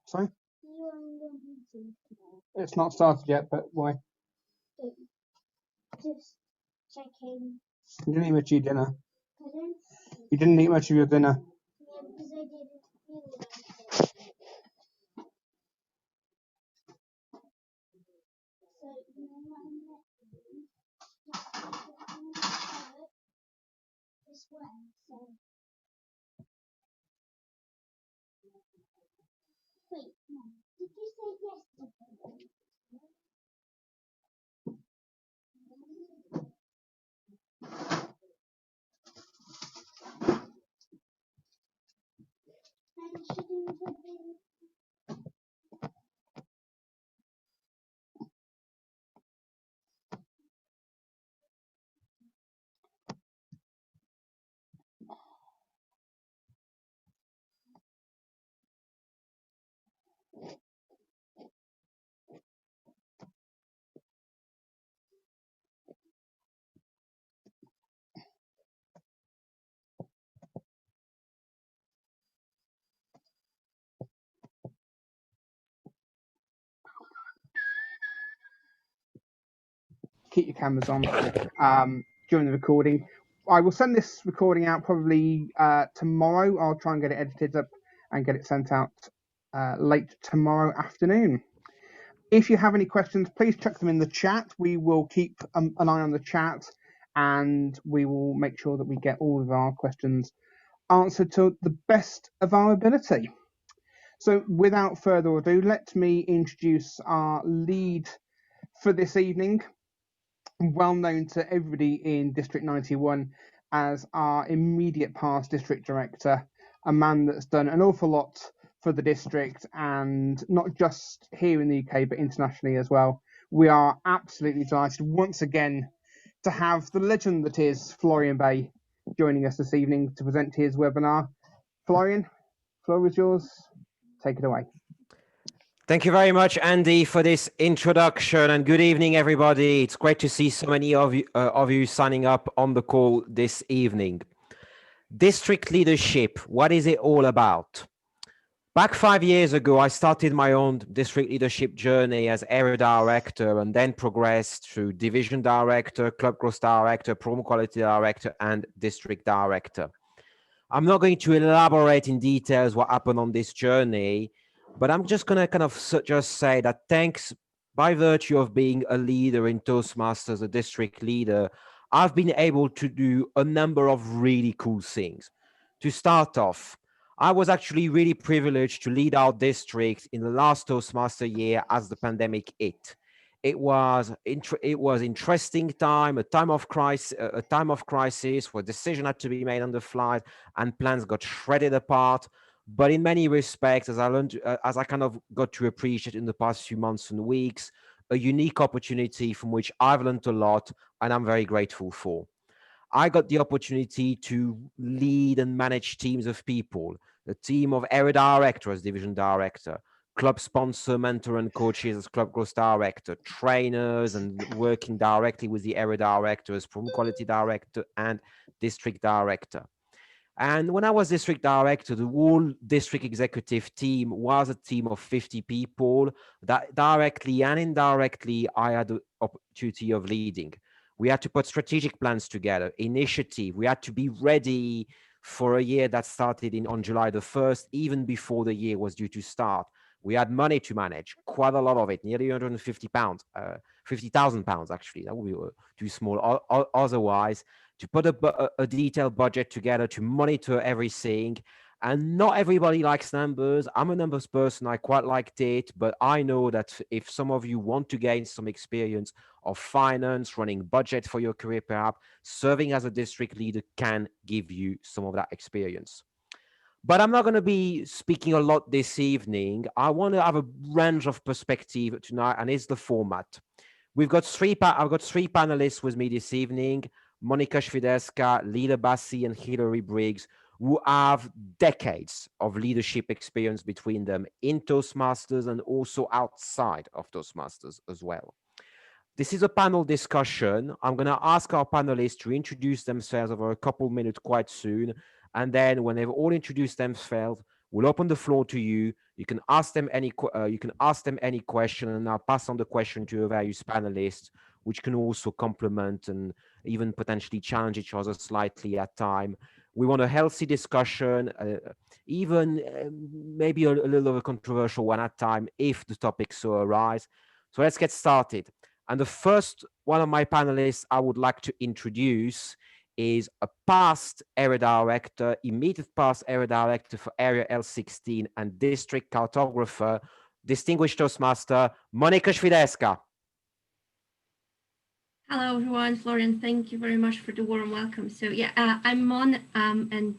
Sorry? It's not started yet, but why? Just checking. You didn't eat much of your dinner. Pardon? You didn't eat much of your dinner. Yeah, because I didn't feel like it. So, you know what I'm doing? This way, so. Wait, no. Did you say yes to something? And shouldn't have been. Keep your cameras on during the recording. I will send this recording out probably tomorrow. I'll try and get it edited up and get it sent out late tomorrow afternoon. If you have any questions, please chuck them in the chat. We will keep an eye on the chat and we will make sure that we get all of our questions answered to the best of our ability. So without further ado, let me introduce our lead for this evening, well known to everybody in District 91 as our immediate past district director, a man that's done an awful lot for the district, and not just here in the UK but internationally as well. We are absolutely delighted once again to have the legend that is Florian Bay joining us this evening to present his webinar. Florian, floor is yours. Take it away. Thank you very much, Andy, for this introduction, and good evening, everybody. It's great to see so many of you signing up on the call this evening. District leadership, what is it all about? Back 5 years ago, I started my own district leadership journey as area director and then progressed through division director, club growth director, program quality director, and district director. I'm not going to elaborate in details what happened on this journey, but I'm just going to kind of just say that thanks, by virtue of being a leader in Toastmasters, a district leader, I've been able to do a number of really cool things. To start off, I was actually really privileged to lead our district in the last Toastmaster year as the pandemic hit. It was interesting time, a time of crisis where decisions had to be made on the fly and plans got shredded apart. But in many respects, as I kind of got to appreciate in the past few months and weeks, a unique opportunity from which I've learned a lot and I'm very grateful for. I got the opportunity to lead and manage teams of people, a team of area director as division director, club sponsor, mentor and coaches as club growth director, trainers and working directly with the area director as program quality director and district director. And when I was district director, the whole district executive team was a team of 50 people that directly and indirectly I had the opportunity of leading. We had to put strategic plans together, initiative. We had to be ready for a year that started on July the 1st, even before the year was due to start. We had money to manage, quite a lot of it, nearly £150, £50,000 actually. That would be too small otherwise. To put a detailed budget together, to monitor everything. And not everybody likes numbers. I'm a numbers person. I quite liked it. But I know that if some of you want to gain some experience of finance, running budget for your career, perhaps serving as a district leader can give you some of that experience. But I'm not going to be speaking a lot this evening. I want to have a range of perspective tonight, and it's the format. I've got three panelists with me this evening. Monika, Swiderska, Leela, Bassi, and Hilary, Briggs, who have decades of leadership experience between them in Toastmasters and also outside of Toastmasters as well. This is a panel discussion. I'm going to ask our panelists to introduce themselves over a couple minutes quite soon. And then when they've all introduced themselves, We'll open the floor to you. You can ask them any question, and I'll pass on the question to your various panelists, which can also complement and even potentially challenge each other slightly at time. We want a healthy discussion, even maybe a little of a controversial one at time if the topics so arise. So let's get started. And the first one of my panelists I would like to introduce is a past area director, immediate past area director for Area L16 and district cartographer, distinguished Toastmaster, Monika Swiderska. Hello, everyone. Florian, thank you very much for the warm welcome. So yeah, I'm Mon, and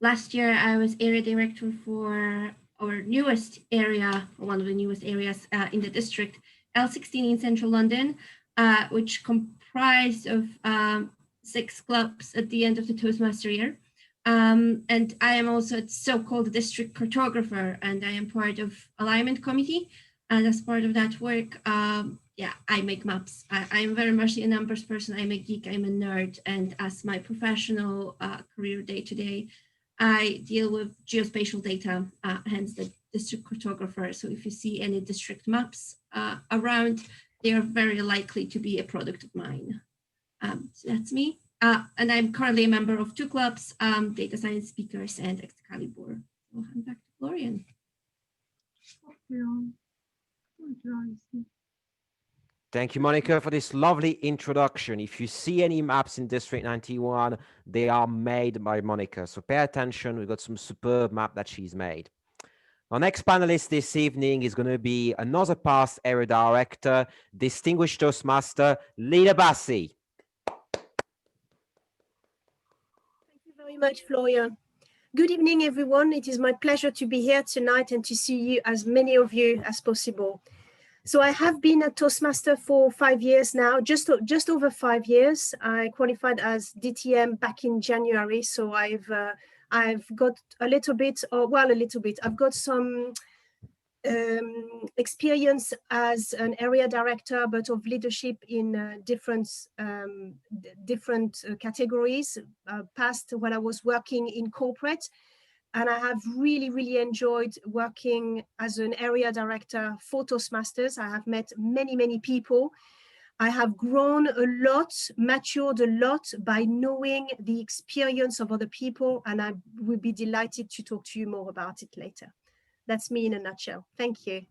last year I was area director for our newest area, or one of the newest areas in the district, L16 in central London, which comprised of 6 clubs at the end of the Toastmaster year. And I am also a so-called district cartographer, and I am part of alignment committee. And as part of that work, yeah, I make maps. I am very much a numbers person. I'm a geek, I'm a nerd. And as my professional career day to day, I deal with geospatial data, hence the district cartographer. So if you see any district maps around, they are very likely to be a product of mine. So that's me. And I'm currently a member of 2 clubs, Data Science Speakers and Excalibur. So I'm back to Florian. Thank you, Monika, for this lovely introduction. If you see any maps in District 91, they are made by Monika. So pay attention. We've got some superb map that she's made. Our next panelist this evening is going to be another past area director, distinguished Toastmaster, Leela Bassi. Thank you very much, Florian. Good evening, everyone. It is my pleasure to be here tonight and to see you, as many of you as possible. So I have been a Toastmaster for 5 years now, just over 5 years. I qualified as DTM back in January. So I've got a little bit. I've got some experience as an area director, but of leadership in different categories, past when I was working in corporate. And I have really enjoyed working as an area director for Toastmasters. I have met many people. I have grown a lot, matured a lot by knowing the experience of other people, and I would be delighted to talk to you more about it later. That's me in a nutshell. Thank you.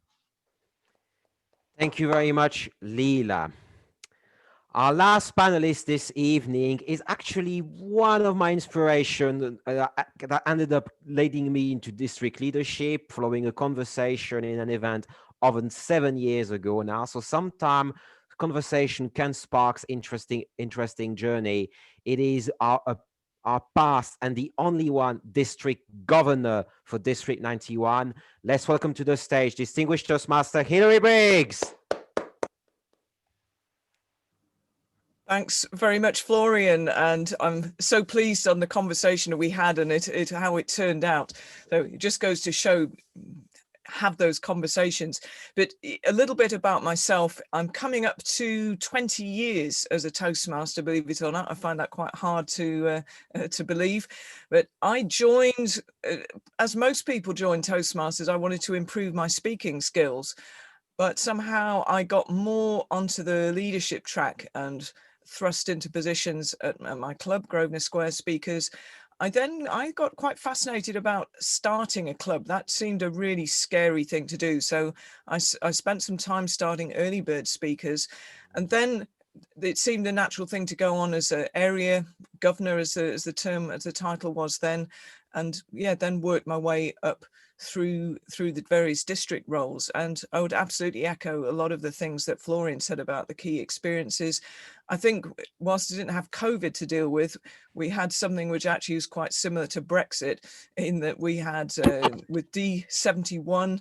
Thank you very much, Leela. Our last panelist this evening is actually one of my inspirations that ended up leading me into district leadership following a conversation in an event over 7 years ago now. So sometimes conversation can spark interesting journey. It is our past and the only one district governor for District 91. Let's welcome to the stage distinguished Toastmaster Hilary Briggs. Thanks very much, Florian, and I'm so pleased on the conversation that we had and how it turned out. So it just goes to show, have those conversations. But a little bit about myself. I'm coming up to 20 years as a Toastmaster, believe it or not. I find that quite hard to believe. But I joined, as most people join Toastmasters, I wanted to improve my speaking skills. But somehow I got more onto the leadership track and thrust into positions at my club, Grosvenor Square Speakers. I got quite fascinated about starting a club. That seemed a really scary thing to do. So I spent some time starting early bird speakers, and then it seemed a natural thing to go on as an area governor, as the title was then, and yeah, then worked my way up through the various district roles. And I would absolutely echo a lot of the things that Florian said about the key experiences. I think whilst I didn't have COVID to deal with, we had something which actually was quite similar to Brexit, in that we had with D71,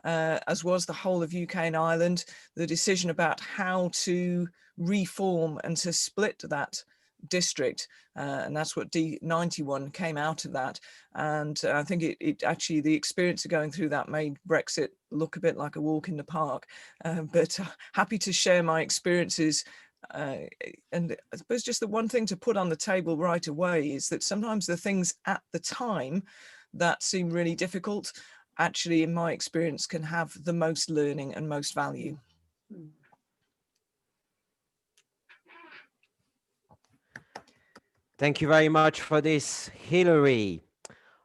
as was the whole of UK and Ireland, the decision about how to reform and to split that district, and that's what D91 came out of that. And I think it actually, the experience of going through that made Brexit look a bit like a walk in the park, but happy to share my experiences. And I suppose just the one thing to put on the table right away is that sometimes the things at the time that seem really difficult, actually, in my experience, can have the most learning and most value. Thank you very much for this, Hilary.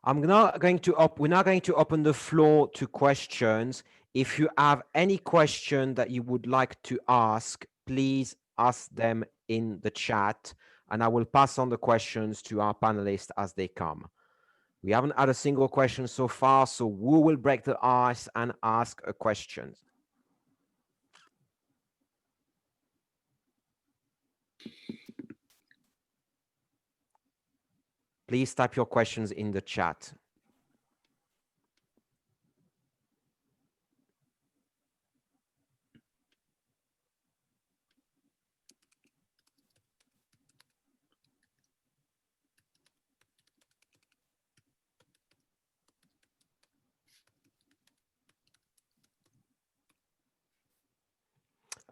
We're now going to open the floor to questions. If you have any question that you would like to ask, please ask them in the chat, and I will pass on the questions to our panelists as they come. We haven't had a single question so far, so who will break the ice and ask a question? Please type your questions in the chat.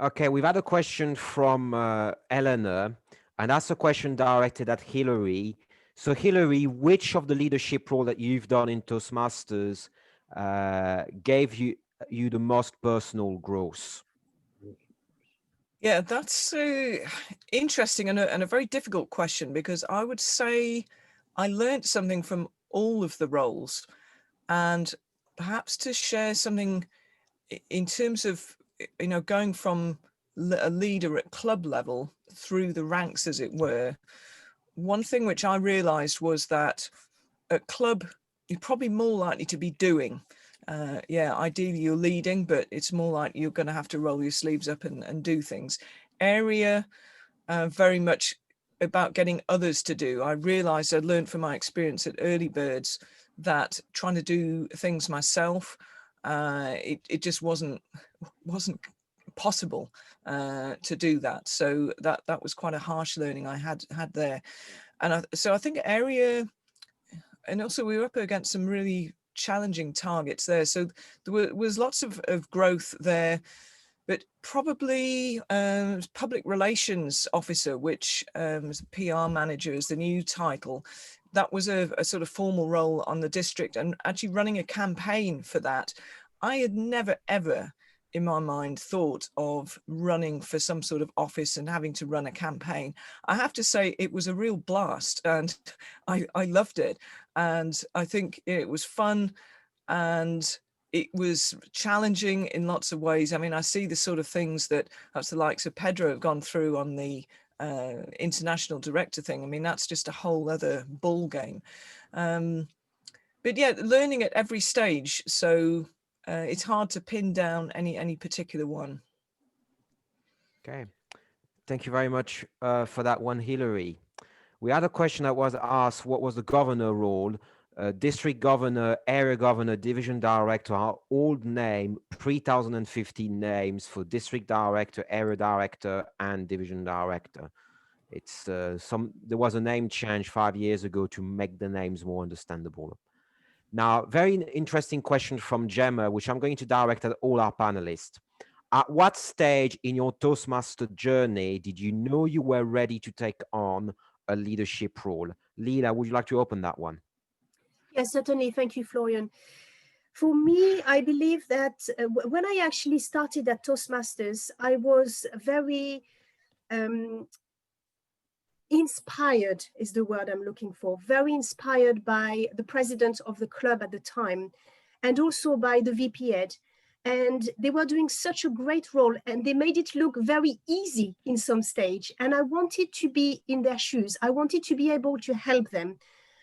Okay, we've had a question from Eleanor, and that's a question directed at Hilary. So Hilary, which of the leadership role that you've done in Toastmasters gave you the most personal growth? Yeah, that's interesting and a very difficult question, because I would say I learned something from all of the roles, and perhaps to share something in terms of, you know, going from a leader at club level through the ranks, as it were. One thing which I realized was that at club, you're probably more likely to be doing. Yeah, ideally you're leading, but it's more like you're going to have to roll your sleeves up and do things. Area, very much about getting others to do. I realized, I learned from my experience at Early Birds that trying to do things myself, it just wasn't possible to do that. So that was quite a harsh learning I had there. And so I think area, and also we were up against some really challenging targets there. So there was lots of growth there, but probably public relations officer, which PR manager is the new title. That was a sort of formal role on the district, and actually running a campaign for that. I had never, ever in my mind thought of running for some sort of office and having to run a campaign. I have to say it was a real blast, and I loved it. And I think it was fun, and it was challenging in lots of ways. I mean, I see the sort of things that perhaps the likes of Pedro have gone through on the international director thing. I mean, that's just a whole other ball game. But yeah, learning at every stage. So it's hard to pin down any particular one. Okay, thank you very much for that one, Hilary. We had a question that was asked, what was the governor role? District governor, area governor, division director are all named 3,015 names for district director, area director, and division director. It's there was a name change 5 years ago to make the names more understandable. Now, very interesting question from Gemma, which I'm going to direct at all our panelists. At what stage in your Toastmaster journey did you know you were ready to take on a leadership role? Leela, would you like to open that one? Yes, certainly. Thank you, Florian. For me, I believe that when I actually started at Toastmasters, I was very inspired, is the word I'm looking for, very inspired by the president of the club at the time, and also by the VP Ed. And they were doing such a great role, and they made it look very easy in some stage. And I wanted to be in their shoes. I wanted to be able to help them.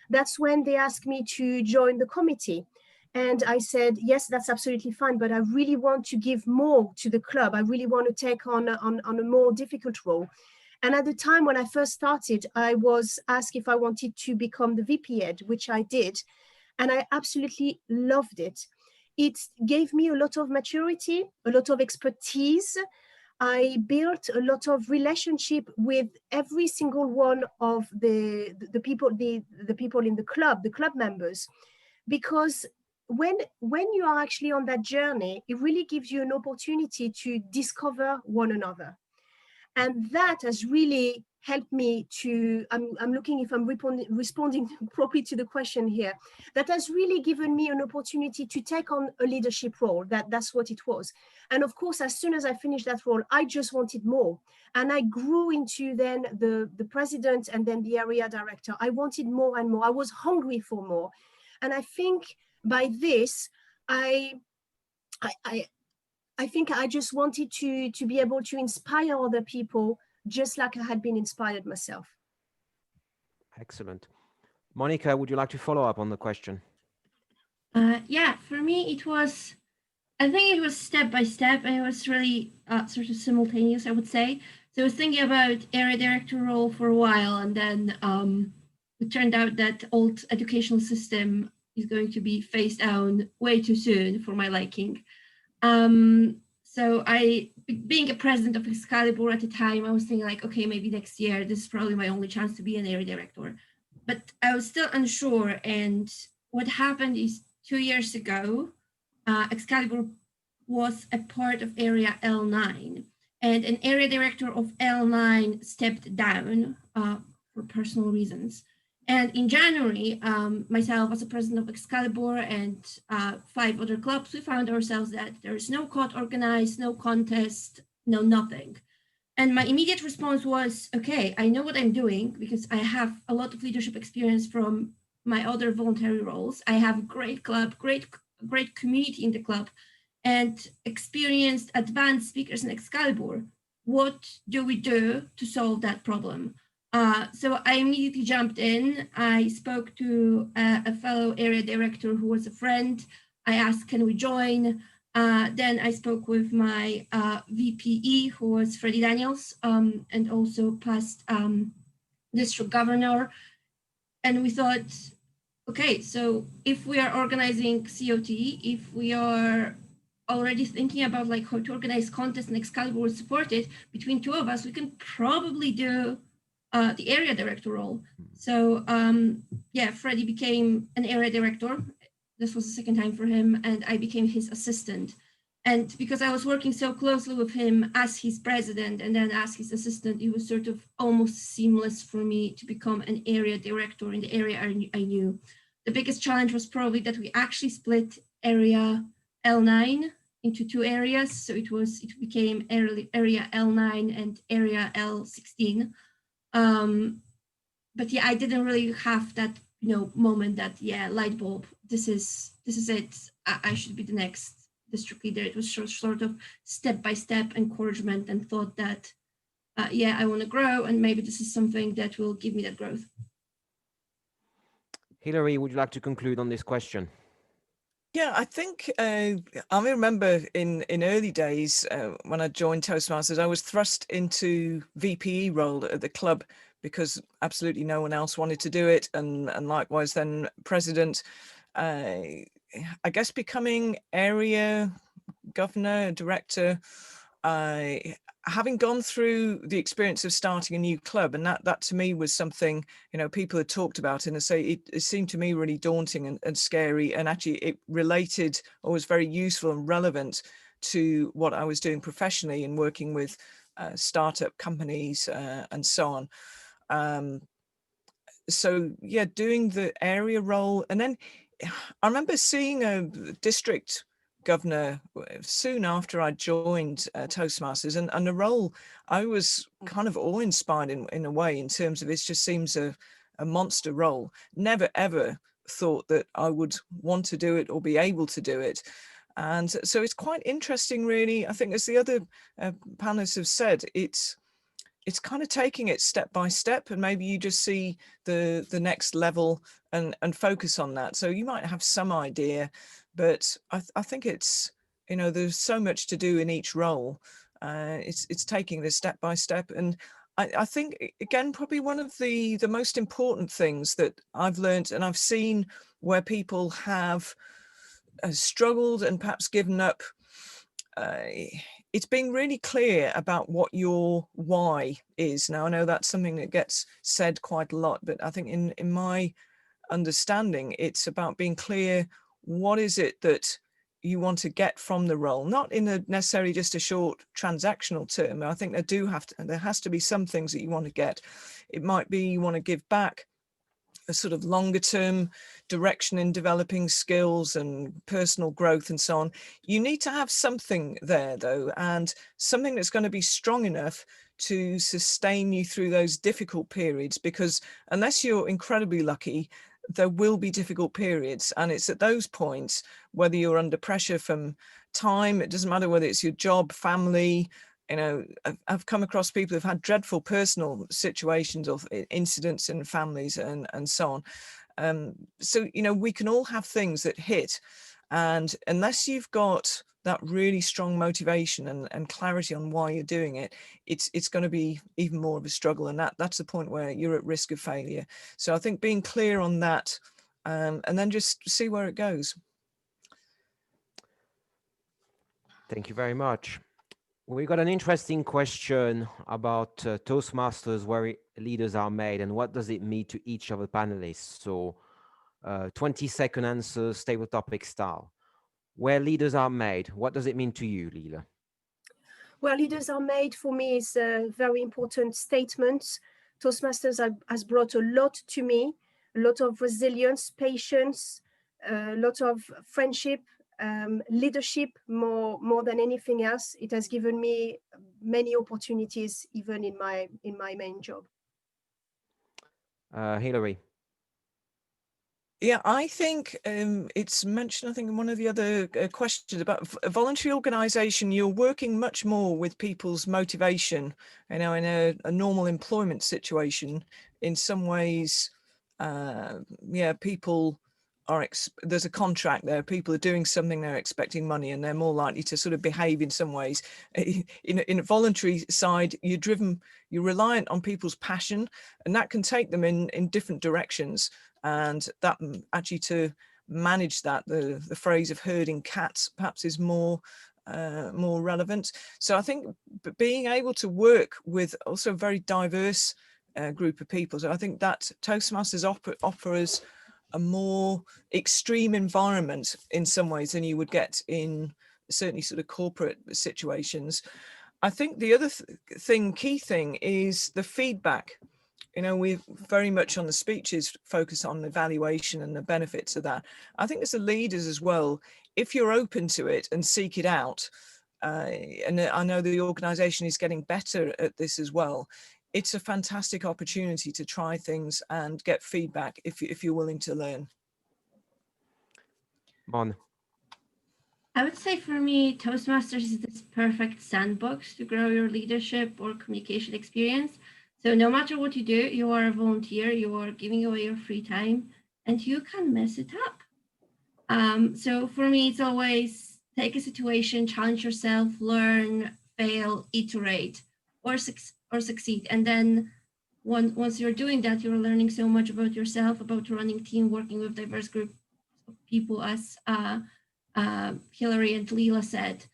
That's when they asked me to join the committee. And I said, yes, that's absolutely fine, but I really want to give more to the club. I really want to take on a more difficult role. And at the time when I first started, I was asked if I wanted to become the VP Ed, which I did. And I absolutely loved it. It gave me a lot of maturity, a lot of expertise. I built a lot of relationship with every single one of the people in the club members, because when you are actually on that journey, it really gives you an opportunity to discover one another. And that has really helped me to, I'm looking if I'm responding properly to the question here, that has really given me an opportunity to take on a leadership role. That's what it was. And of course, as soon as I finished that role, I just wanted more. And I grew into then the president and then the area director. I wanted more and more. I was hungry for more. And I think by this, I think I just wanted to be able to inspire other people just like I had been inspired myself. Excellent. Monika, would you like to follow up on the question? Yeah, for me, I think it was step by step, and it was really sort of simultaneous, I would say. So I was thinking about area director role for a while, and then it turned out that old educational system is going to be phased down way too soon for my liking. So being a president of Excalibur at the time, I was thinking like, okay, maybe next year, this is probably my only chance to be an area director. But I was still unsure. And what happened is 2 years ago, Excalibur was a part of area L9. And an area director of L9 stepped down for personal reasons. And in January, myself as a president of Excalibur and 5 other clubs, we found ourselves that there is no COD organized, no contest, no nothing. And my immediate response was, okay, I know what I'm doing because I have a lot of leadership experience from my other voluntary roles. I have a great club, great community in the club, and experienced advanced speakers in Excalibur. What do we do to solve that problem? So I immediately jumped in. I spoke to a fellow area director who was a friend. I asked, can we join? Then I spoke with my VPE, who was Freddie Daniels, and also past district governor. And we thought, okay, so if we are organizing COT, if we are already thinking about like how to organize contests and Excalibur will support it, between 2 of us, we can probably do the area director role. So yeah, Freddie became an area director. This was the 2nd time for him, and I became his assistant. And because I was working so closely with him as his president and then as his assistant, it was sort of almost seamless for me to become an area director in the area I knew. The biggest challenge was probably that we actually split area L9 into 2 areas. So it became area L9 and area L16. But yeah, I didn't really have that, moment that, yeah, light bulb, this is it. I should be the next district leader. It was sort of step-by-step encouragement and thought that, yeah, I want to grow, and maybe this is something that will give me that growth. Hilary, would you like to conclude on this question? Yeah, I think I remember in early days when I joined Toastmasters, I was thrust into VPE role at the club because absolutely no one else wanted to do it, and likewise then president. I guess becoming area governor, director, having gone through the experience of starting a new club, and that to me was something, people had talked about, and I say it seemed to me really daunting and scary, and actually it related or was very useful and relevant to what I was doing professionally and working with startup companies and so on. So yeah, doing the area role, and then I remember seeing a district governor soon after I joined Toastmasters, and the role, I was kind of awe-inspired in a way, in terms of it just seems a monster role. Never ever thought that I would want to do it or be able to do it. And so it's quite interesting, really. I think, as the other panelists have said, it's kind of taking it step by step, and maybe you just see the next level and focus on that. So you might have some idea, but I think it's, there's so much to do in each role. It's taking this step by step. And I think, again, probably one of the most important things that I've learned, and I've seen where people have struggled and perhaps given up, it's being really clear about what your why is. Now, I know that's something that gets said quite a lot, but I think in my understanding, it's about being clear, what is it that you want to get from the role, not in a necessarily just a short transactional term. I think there has to be some things that you want to get. It might be you want to give back a sort of longer term direction in developing skills and personal growth and so on. You need to have something there though, and something that's going to be strong enough to sustain you through those difficult periods, because unless you're incredibly lucky, there will be difficult periods. And it's at those points, whether you're under pressure from time, it doesn't matter whether it's your job, family, you know, I've come across people who've had dreadful personal situations or incidents in families and so on. So, you know, we can all have things that hit, and unless you've got that really strong motivation and clarity on why you're doing it, it's going to be even more of a struggle. And that's the point where you're at risk of failure. So I think being clear on that, and then just see where it goes. Thank you very much. We got an interesting question about Toastmasters, where leaders are made, and what does it mean to each of the panelists. So 20-second answers, stable topic style. Where leaders are made, what does it mean to you, Leela? Where leaders are made, for me, is a very important statement. Toastmasters has brought a lot to me, a lot of resilience, patience, a lot of friendship, leadership, more than anything else. It has given me many opportunities, even in my main job. Hilary. Yeah, I think it's mentioned, I think, in one of the other questions about a voluntary organisation. You're working much more with people's motivation, you know, in a normal employment situation. In some ways, yeah, people are, there's a contract there, people are doing something, they're expecting money, and they're more likely to sort of behave in some ways. In a voluntary side, you're reliant on people's passion, and that can take them in different directions. And that actually, to manage that, the phrase of herding cats perhaps is more relevant. So I think being able to work with also a very diverse group of people. So I think that Toastmasters offers a more extreme environment in some ways than you would get in certainly sort of corporate situations. I think the other key thing is the feedback. You know, we're very much on the speeches focus on evaluation and the benefits of that. I think as the leaders as well, if you're open to it and seek it out, and I know the organisation is getting better at this as well, it's a fantastic opportunity to try things and get feedback if you're willing to learn. Mon. I would say for me, Toastmasters is this perfect sandbox to grow your leadership or communication experience. So no matter what you do, you are a volunteer, you are giving away your free time, and you can mess it up. So for me, it's always take a situation, challenge yourself, learn, fail, iterate, or succeed. And then once you're doing that, you're learning so much about yourself, about running team, working with diverse groups of people, as Hilary and Leela said.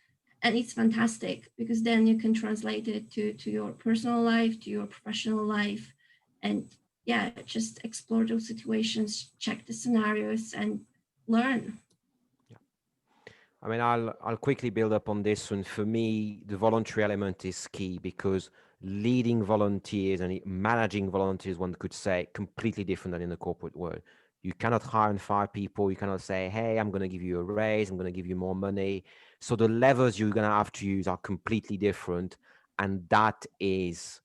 And it's fantastic because then you can translate it to your personal life, to your professional life, and yeah, just explore those situations, check the scenarios, and learn. Yeah. I mean, I'll quickly build up on this one. For me, the voluntary element is key, because leading volunteers and managing volunteers, one could say, completely different than in the corporate world. You cannot hire and fire people. You cannot say, hey, I'm going to give you a raise, I'm going to give you more money. So the levers you're going to have to use are completely different. And that is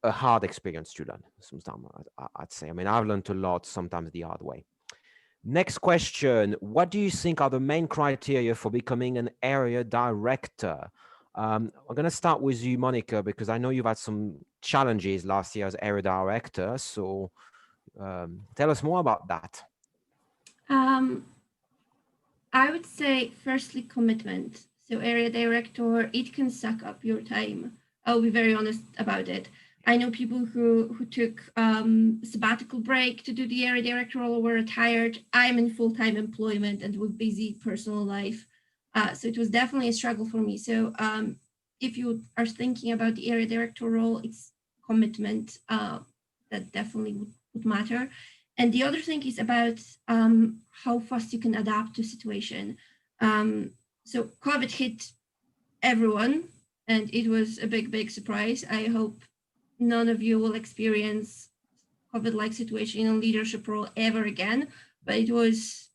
a hard experience to learn. Sometimes I'd say. I mean, I've learned a lot, sometimes the hard way. Next question. What do you think are the main criteria for becoming an area director? I'm going to start with you, Monika, because I know you've had some challenges last year as area director. So tell us more about that. I would say, firstly, commitment. So area director, it can suck up your time. I'll be very honest about it. I know people who took sabbatical break to do the area director role, or were retired. I'm in full-time employment and with busy personal life. So it was definitely a struggle for me. So if you are thinking about the area director role, it's commitment that definitely would matter. And the other thing is about how fast you can adapt to situation. So COVID hit everyone, and it was a big surprise. I hope none of you will experience COVID-like situation in a leadership role ever again, but it was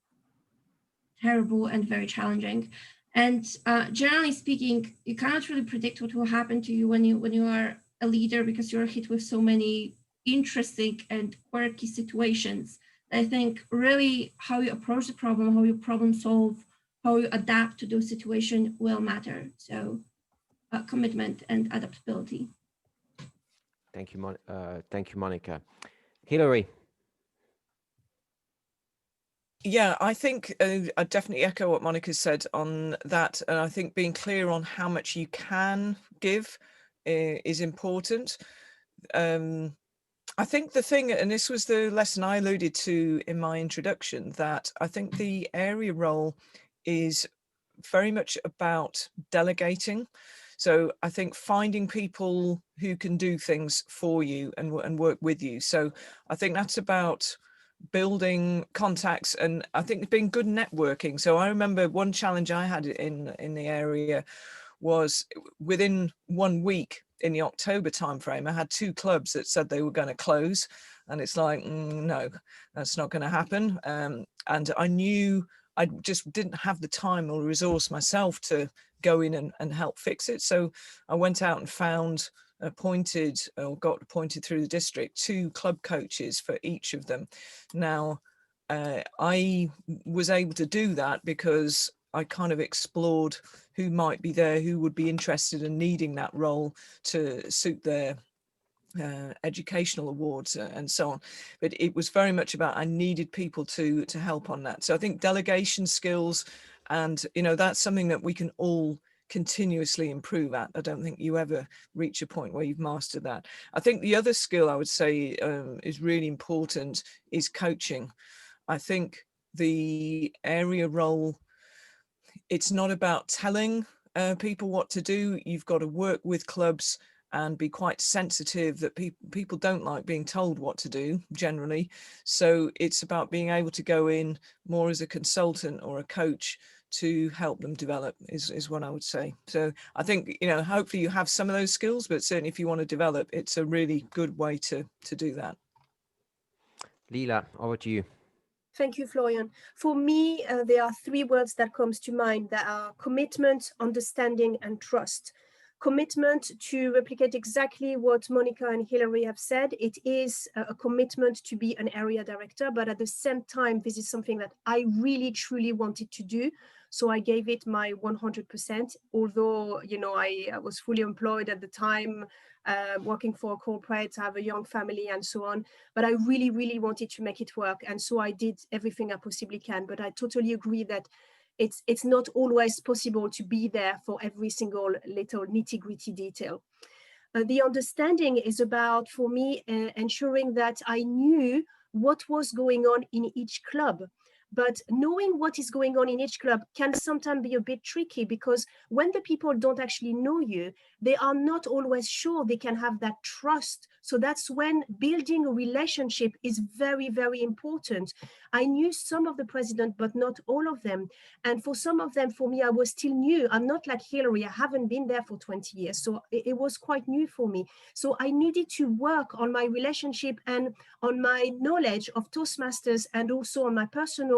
terrible and very challenging. And generally speaking, you cannot really predict what will happen to you when you are a leader, because you're hit with so many interesting and quirky situations. I think really how you approach the problem, how you problem solve, how you adapt to those situations will matter. So commitment and adaptability. Thank you, Monika. Hilary. Yeah, I think I definitely echo what Monika said on that. And I think being clear on how much you can give is important. I think the thing, and this was the lesson I alluded to in my introduction, that I think the area role is very much about delegating. So I think finding people who can do things for you and work with you. So I think that's about building contacts, and I think being good networking. So I remember one challenge I had in the area was within 1 week in the October timeframe, I had 2 clubs that said they were going to close, and it's like, no, that's not going to happen. And I knew I just didn't have the time or resource myself to go in and help fix it. So I went out and found got appointed through the district 2 club coaches for each of them. Now, I was able to do that because I kind of explored who might be there, who would be interested in needing that role to suit their educational awards and so on. But it was very much about, I needed people to help on that. So I think delegation skills, and that's something that we can all continuously improve at. I don't think you ever reach a point where you've mastered that. I think the other skill I would say is really important is coaching. I think the area role, it's not about telling people what to do. You've got to work with clubs and be quite sensitive that people don't like being told what to do generally. So it's about being able to go in more as a consultant or a coach to help them develop is what I would say. So I think, hopefully you have some of those skills, but certainly if you want to develop, it's a really good way to do that. Leela, over to you. Thank you, Florian. For me, there are 3 words that comes to mind that are commitment, understanding, and trust. Commitment to replicate exactly what Monika and Hilary have said. It is a commitment to be an area director, but at the same time, this is something that I really, truly wanted to do. So I gave it my 100%, although, I was fully employed at the time, working for a corporate, I have a young family and so on, but I really, really wanted to make it work. And so I did everything I possibly can, but I totally agree that it's not always possible to be there for every single little nitty-gritty detail. The understanding is about, for me, ensuring that I knew what was going on in each club. But knowing what is going on in each club can sometimes be a bit tricky, because when the people don't actually know you, they are not always sure they can have that trust. So that's when building a relationship is very, very important. I knew some of the president, but not all of them. And for some of them, for me, I was still new. I'm not like Hilary. I haven't been there for 20 years. So it was quite new for me. So I needed to work on my relationship and on my knowledge of Toastmasters, and also on my personal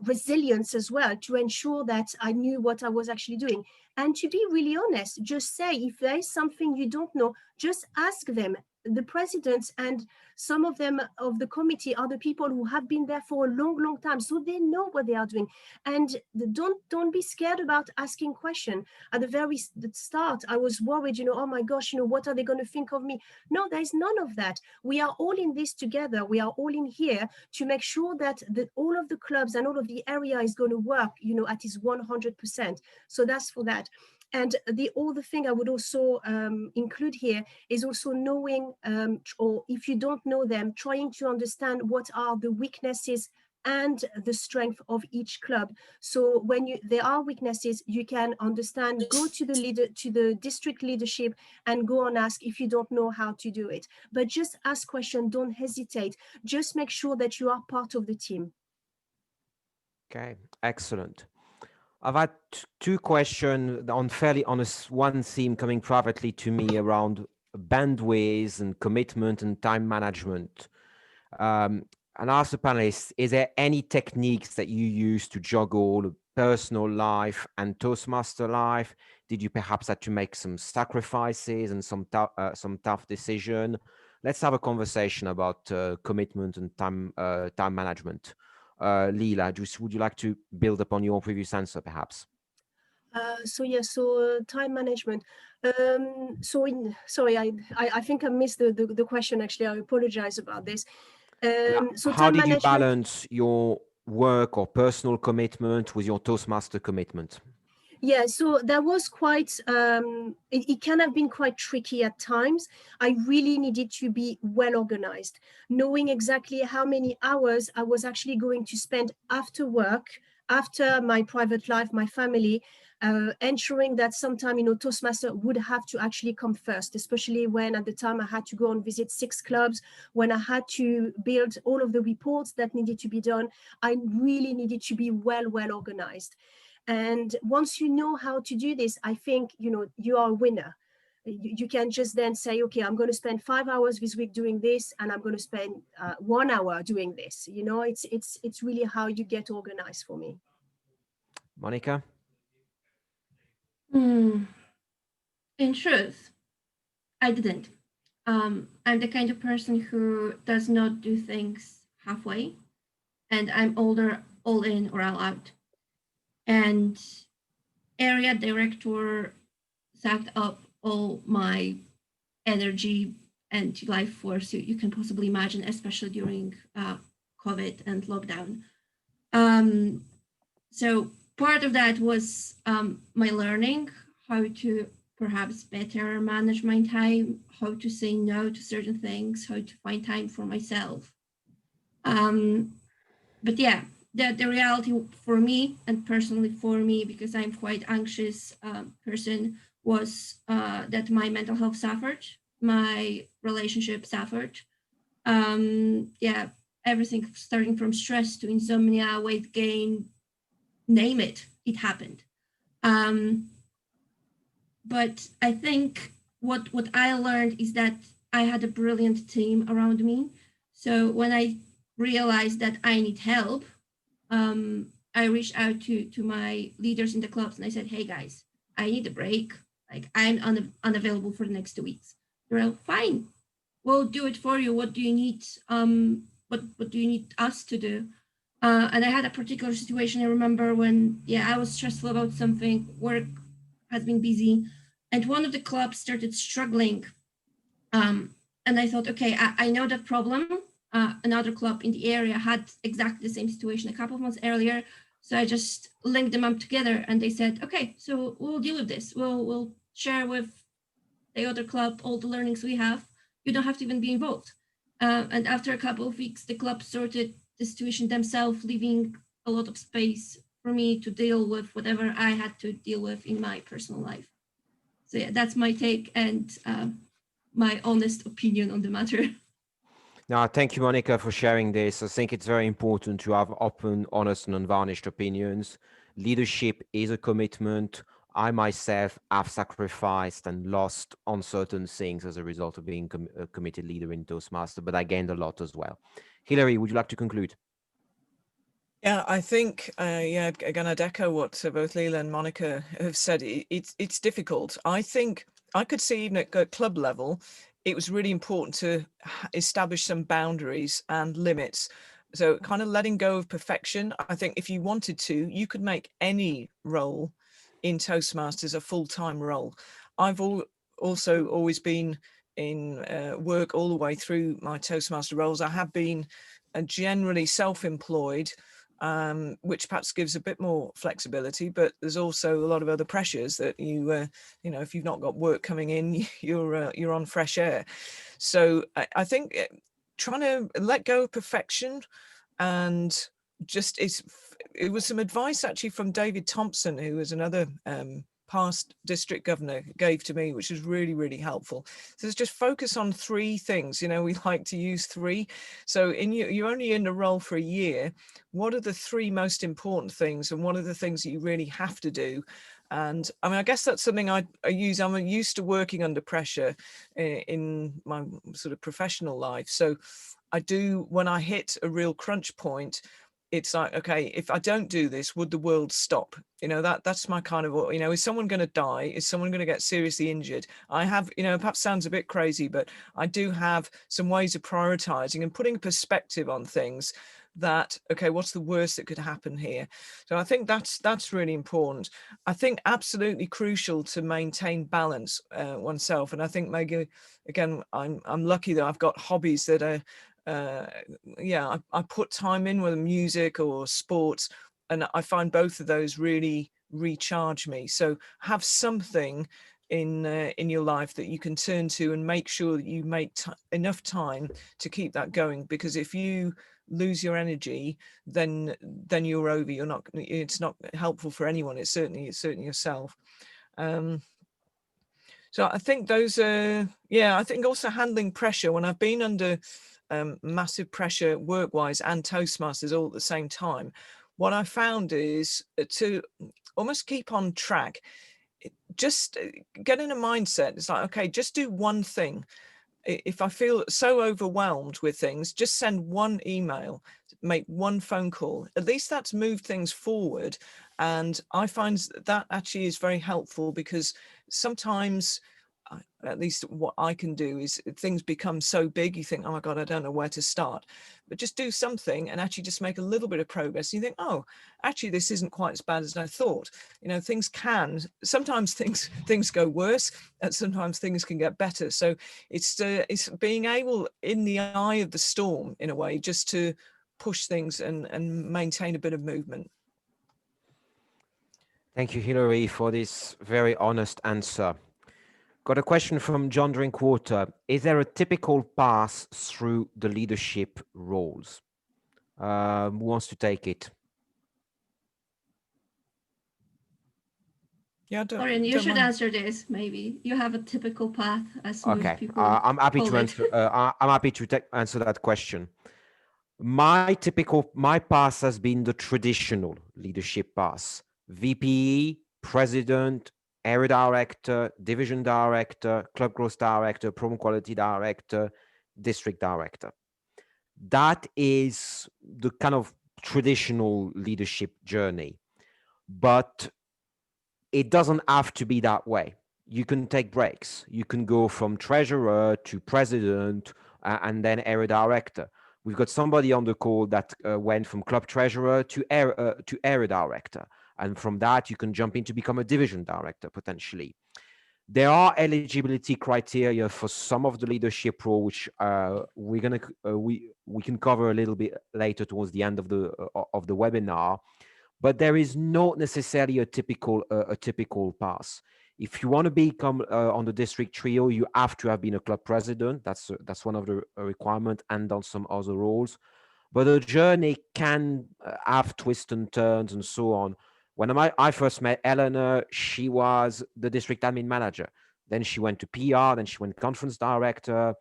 resilience as well, to ensure that I knew what I was actually doing. And to be really honest, just say, if there is something you don't know, just ask them. The presidents and some of them of the committee are the people who have been there for a long, long time, so they know what they are doing. And don't be scared about asking questions. At the very start, I was worried, oh my gosh, what are they going to think of me? No, there is none of that. We are all in this together. We are all in here to make sure that all of the clubs and all of the area is going to work, at its 100%. So that's for that. And the other thing I would also include here is also knowing, or if you don't know them, trying to understand what are the weaknesses and the strength of each club. So when there are weaknesses, you can understand, go to the district leadership and go and ask if you don't know how to do it. But just ask questions, don't hesitate. Just make sure that you are part of the team. Okay, excellent. I've had two questions on one theme coming privately to me around bandwidth and commitment and time management. And ask the panelists, is there any techniques that you use to juggle personal life and Toastmaster life? Did you perhaps have to make some sacrifices and some tough decision? Let's have a conversation about commitment and time management. Leela, would you like to build upon your previous answer, perhaps? Time management. Sorry, I think I missed the question. Actually, I apologize about this. How did you balance your work or personal commitment with your Toastmaster commitment? Yeah, so that was quite, it can have been quite tricky at times. I really needed to be well organized, knowing exactly how many hours I was actually going to spend after work, after my private life, my family, ensuring that sometime, Toastmaster would have to actually come first, especially when at the time I had to go and visit 6 clubs, when I had to build all of the reports that needed to be done. I really needed to be well organized. And once you know how to do this, I think, you are a winner. You can just then say, okay, I'm going to spend 5 hours this week doing this, and I'm going to spend 1 hour doing this. It's really how you get organized for me. Monika? In truth, I didn't. I'm the kind of person who does not do things halfway, and I'm either all in or all out. And area director sucked up all my energy and life force you can possibly imagine, especially during COVID and lockdown. So part of that was my learning how to perhaps better manage my time, how to say no to certain things, how to find time for myself. But yeah, the reality for me, and personally for me, because I'm quite anxious person, was that my mental health suffered, my relationship suffered. Yeah, everything starting from stress to insomnia, weight gain, name it, it happened. But I think what I learned is that I had a brilliant team around me. So when I realized that I need help, I reached out to my leaders in the clubs and I said, hey guys, I need a break. Like I'm unavailable for the next 2 weeks. They're like, fine, we'll do it for you. What do you need? What do you need us to do? And I had a particular situation. I remember when, I was stressful about something, work has been busy, and one of the clubs started struggling. And I thought, okay, I know that problem. Another club in the area had exactly the same situation a couple of months earlier. So I just linked them up together and they said, okay, so we'll deal with this. We'll share with the other club all the learnings we have. You don't have to even be involved. And after a couple of weeks, the club sorted the situation themselves, leaving a lot of space for me to deal with whatever I had to deal with in my personal life. So yeah, that's my take and my honest opinion on the matter. Now, thank you, Monika, for sharing this. I think it's very important to have open, honest, and unvarnished opinions. Leadership is a commitment. I myself have sacrificed and lost on certain things as a result of being a committed leader in Toastmaster, but I gained a lot as well. Hilary, would you like to conclude? Yeah, I think, again, I'd echo what both Leela and Monika have said. It's difficult. I think I could see even at club level, it was really important to establish some boundaries and limits. So kind of letting go of perfection. I think if you wanted to, you could make any role in Toastmasters a full-time role. I've also always been in work all the way through my Toastmaster roles. I have been generally self-employed, which perhaps gives a bit more flexibility, but there's also a lot of other pressures that if you've not got work coming in, you're on fresh air. So I think trying to let go of perfection, and just it was some advice actually from David Thompson, who was another past district governor gave to me, which was really, really helpful. So just focus on 3 things. You know, we like to use 3. So you're only in the role for a year. What are the 3 most important things, and what are the things that you really have to do? And I mean, I guess that's something I use. I'm used to working under pressure in my sort of professional life. So I do, when I hit a real crunch point, it's like, okay, if I don't do this, would the world stop? You know, that's my kind of, you know, is someone going to die? Is someone going to get seriously injured? I have, you know, perhaps sounds a bit crazy, but I do have some ways of prioritizing and putting perspective on things that, okay, what's the worst that could happen here? So I think that's really important. I think absolutely crucial to maintain balance oneself. And I think maybe, again, I'm lucky that I've got hobbies that are, yeah, I put time in, whether music or sports, and I find both of those really recharge me. So have something in your life that you can turn to and make sure that you make enough time to keep that going, because if you lose your energy, then you're over. You're not, it's not helpful for anyone. It's certainly yourself. So I think those are, yeah, I think also handling pressure. When I've been under massive pressure work-wise and Toastmasters all at the same time, what I found is to almost keep on track, just get in a mindset. It's like, okay, just do one thing. If I feel so overwhelmed with things, just send one email, make one phone call. At least that's moved things forward. And I find that actually is very helpful, because sometimes, at least what I can do, is things become so big, you think, oh my God, I don't know where to start. But just do something and actually just make a little bit of progress. You think, oh, actually, this isn't quite as bad as I thought. You know, sometimes things go worse, and sometimes things can get better. So it's being able, in the eye of the storm, in a way, just to push things and maintain a bit of movement. Thank you, Hilary, for this very honest answer. Got a question from John Drinkwater. Is there a typical pass through the leadership roles? Who wants to take it? Yeah, Florian, you should answer this. Maybe you have a typical path, as most people. I'm happy to answer. I'm happy to answer that question. My path has been the traditional leadership path: VP, president, area director, division director, club growth director, program quality director, district director. That is the kind of traditional leadership journey, but it doesn't have to be that way. You can take breaks. You can go from treasurer to president and then area director. We've got somebody on the call that went from club treasurer to area director. And from that, you can jump in to become a division director, potentially. There are eligibility criteria for some of the leadership role, which we can cover a little bit later towards the end of the webinar. But there is not necessarily a typical path. If you want to become on the district trio, you have to have been a club president. That's one of the requirements, and on some other roles. But the journey can have twists and turns and so on. When I first met Eleanor, she was the district admin manager. Then she went to PR, then she went conference director,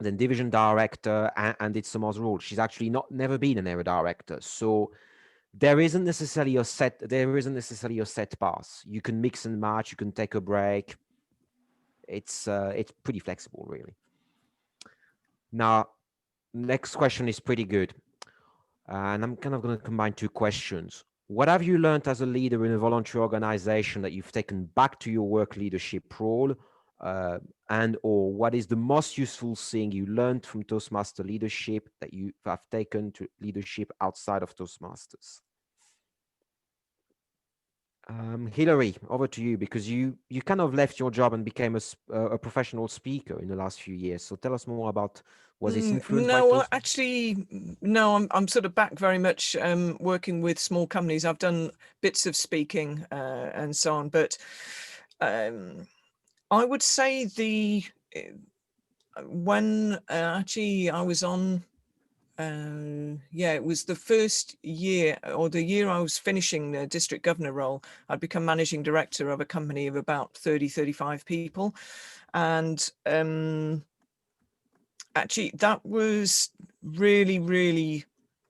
then division director, and did some other roles. She's actually never been an area director. So there isn't necessarily a set path. You can mix and match. You can take a break. It's pretty flexible, really. Now, next question is pretty good, and I'm kind of going to combine 2 questions. What have you learned as a leader in a voluntary organization that you've taken back to your work leadership role, or what is the most useful thing you learned from Toastmaster leadership that you have taken to leadership outside of Toastmasters? Hilary, over to you, because you kind of left your job and became a professional speaker in the last few years. So tell us more about, was this influenced by well, actually, no, I'm sort of back very much working with small companies. I've done bits of speaking and so on, but I would say when actually I was on yeah, it was the first year, or the year I was finishing the district governor role, I'd become managing director of a company of about 35 people. And actually, that was really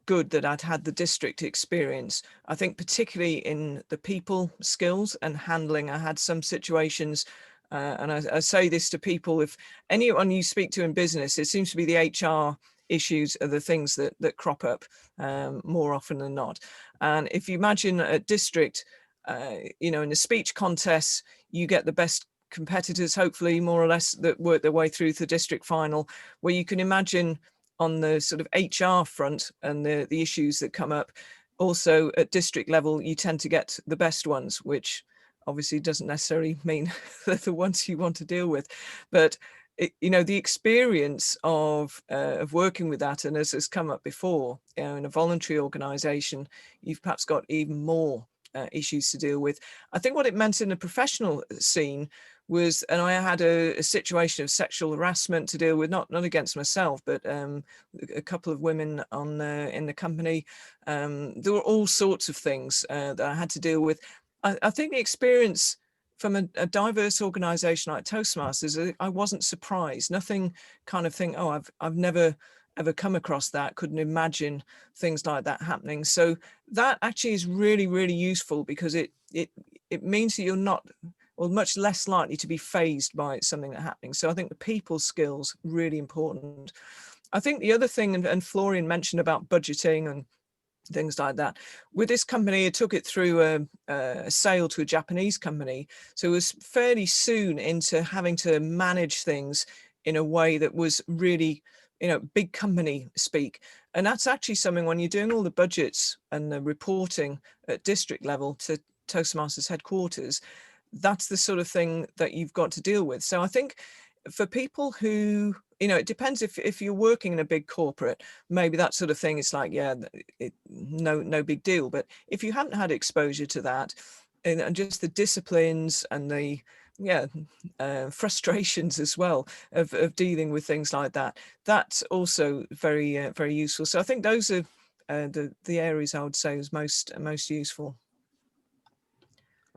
good that I'd had the district experience. I think particularly in the people skills and handling, I had some situations, and I say this to people, if anyone you speak to in business, it seems to be the HR issues are the things that crop up more often than not. And if you imagine a district, you know, in the speech contests, you get the best competitors, hopefully more or less, that work their way through the district final, where you can imagine on the sort of HR front and the issues that come up. Also at district level, you tend to get the best ones, which obviously doesn't necessarily mean they're the ones you want to deal with. But you know, the experience of working with that, and as has come up before, you know, in a voluntary organisation, you've perhaps got even more issues to deal with. I think what it meant in the professional scene was, and I had a situation of sexual harassment to deal with, not against myself, but a couple of women on in the company. There were all sorts of things that I had to deal with. I think the experience from a diverse organisation like Toastmasters, I wasn't surprised. Nothing kind of think, oh, I've never ever come across that, couldn't imagine things like that happening. So that actually is really useful, because it means that you're not, or much less likely to be fazed by something that's happening. So I think the people skills really important. I think the other thing, and Florian mentioned about budgeting and things like that. With this company, it took it through a sale to a Japanese company. So it was fairly soon into having to manage things in a way that was really, you know, big company speak. And that's actually something, when you're doing all the budgets and the reporting at district level to Toastmasters headquarters, that's the sort of thing that you've got to deal with. So I think for people who, you know, it depends if you're working in a big corporate, maybe that sort of thing is like, yeah, no big deal. But if you haven't had exposure to that, and just the disciplines and the frustrations as well of dealing with things like that, that's also very useful. So I think those are the areas I would say is most useful.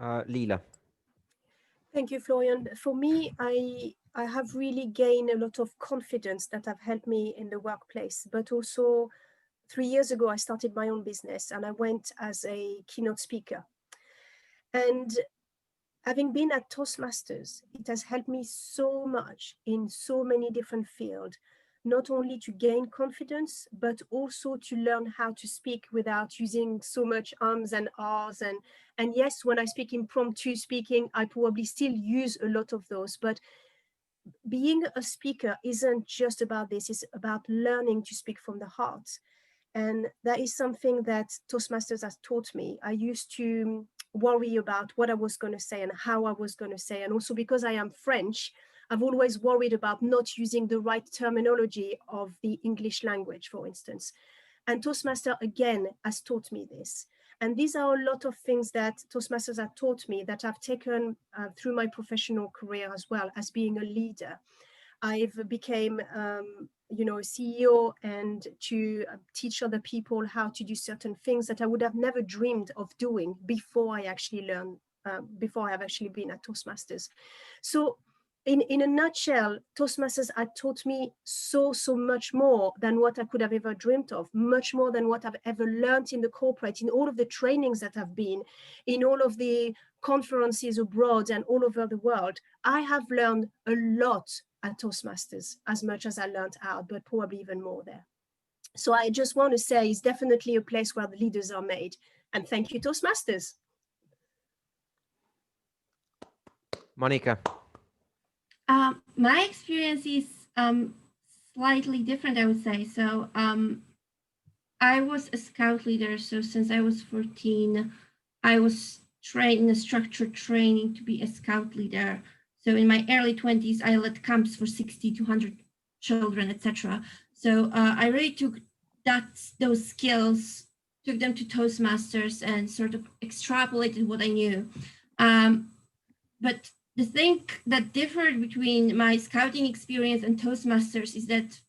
Leela. Thank you, Florian. For me, I have really gained a lot of confidence that have helped me in the workplace, but also 3 years ago, I started my own business and I went as a keynote speaker. And having been at Toastmasters, it has helped me so much in so many different fields, not only to gain confidence, but also to learn how to speak without using so much ums and ahs. And yes, when I speak impromptu speaking, I probably still use a lot of those, but being a speaker isn't just about this, it's about learning to speak from the heart. And that is something that Toastmasters has taught me. I used to worry about what I was going to say and how I was going to say. And also because I am French, I've always worried about not using the right terminology of the English language, for instance. And Toastmaster, again, has taught me this. And these are a lot of things that Toastmasters have taught me that I've taken through my professional career as well as being a leader. I've became, you know, a CEO, and to teach other people how to do certain things that I would have never dreamed of doing before I actually learned, before I've actually been at Toastmasters. So in a nutshell, Toastmasters had taught me so much more than what I could have ever dreamed of, much more than what I've ever learned in the corporate, in all of the trainings that I've been, in all of the conferences abroad and all over the world. I have learned a lot at Toastmasters, as much as I learned out, but probably even more there. So I just want to say it's definitely a place where the leaders are made. And thank you, Toastmasters. Monika. My experience is slightly different, I would say. So I was a scout leader. So since I was 14, I was trained in a structured training to be a scout leader. So in my early 20s, I led camps for 60 to 100 children, etc. So I really took those skills, took them to Toastmasters and sort of extrapolated what I knew. But the thing that differed between my scouting experience and Toastmasters is that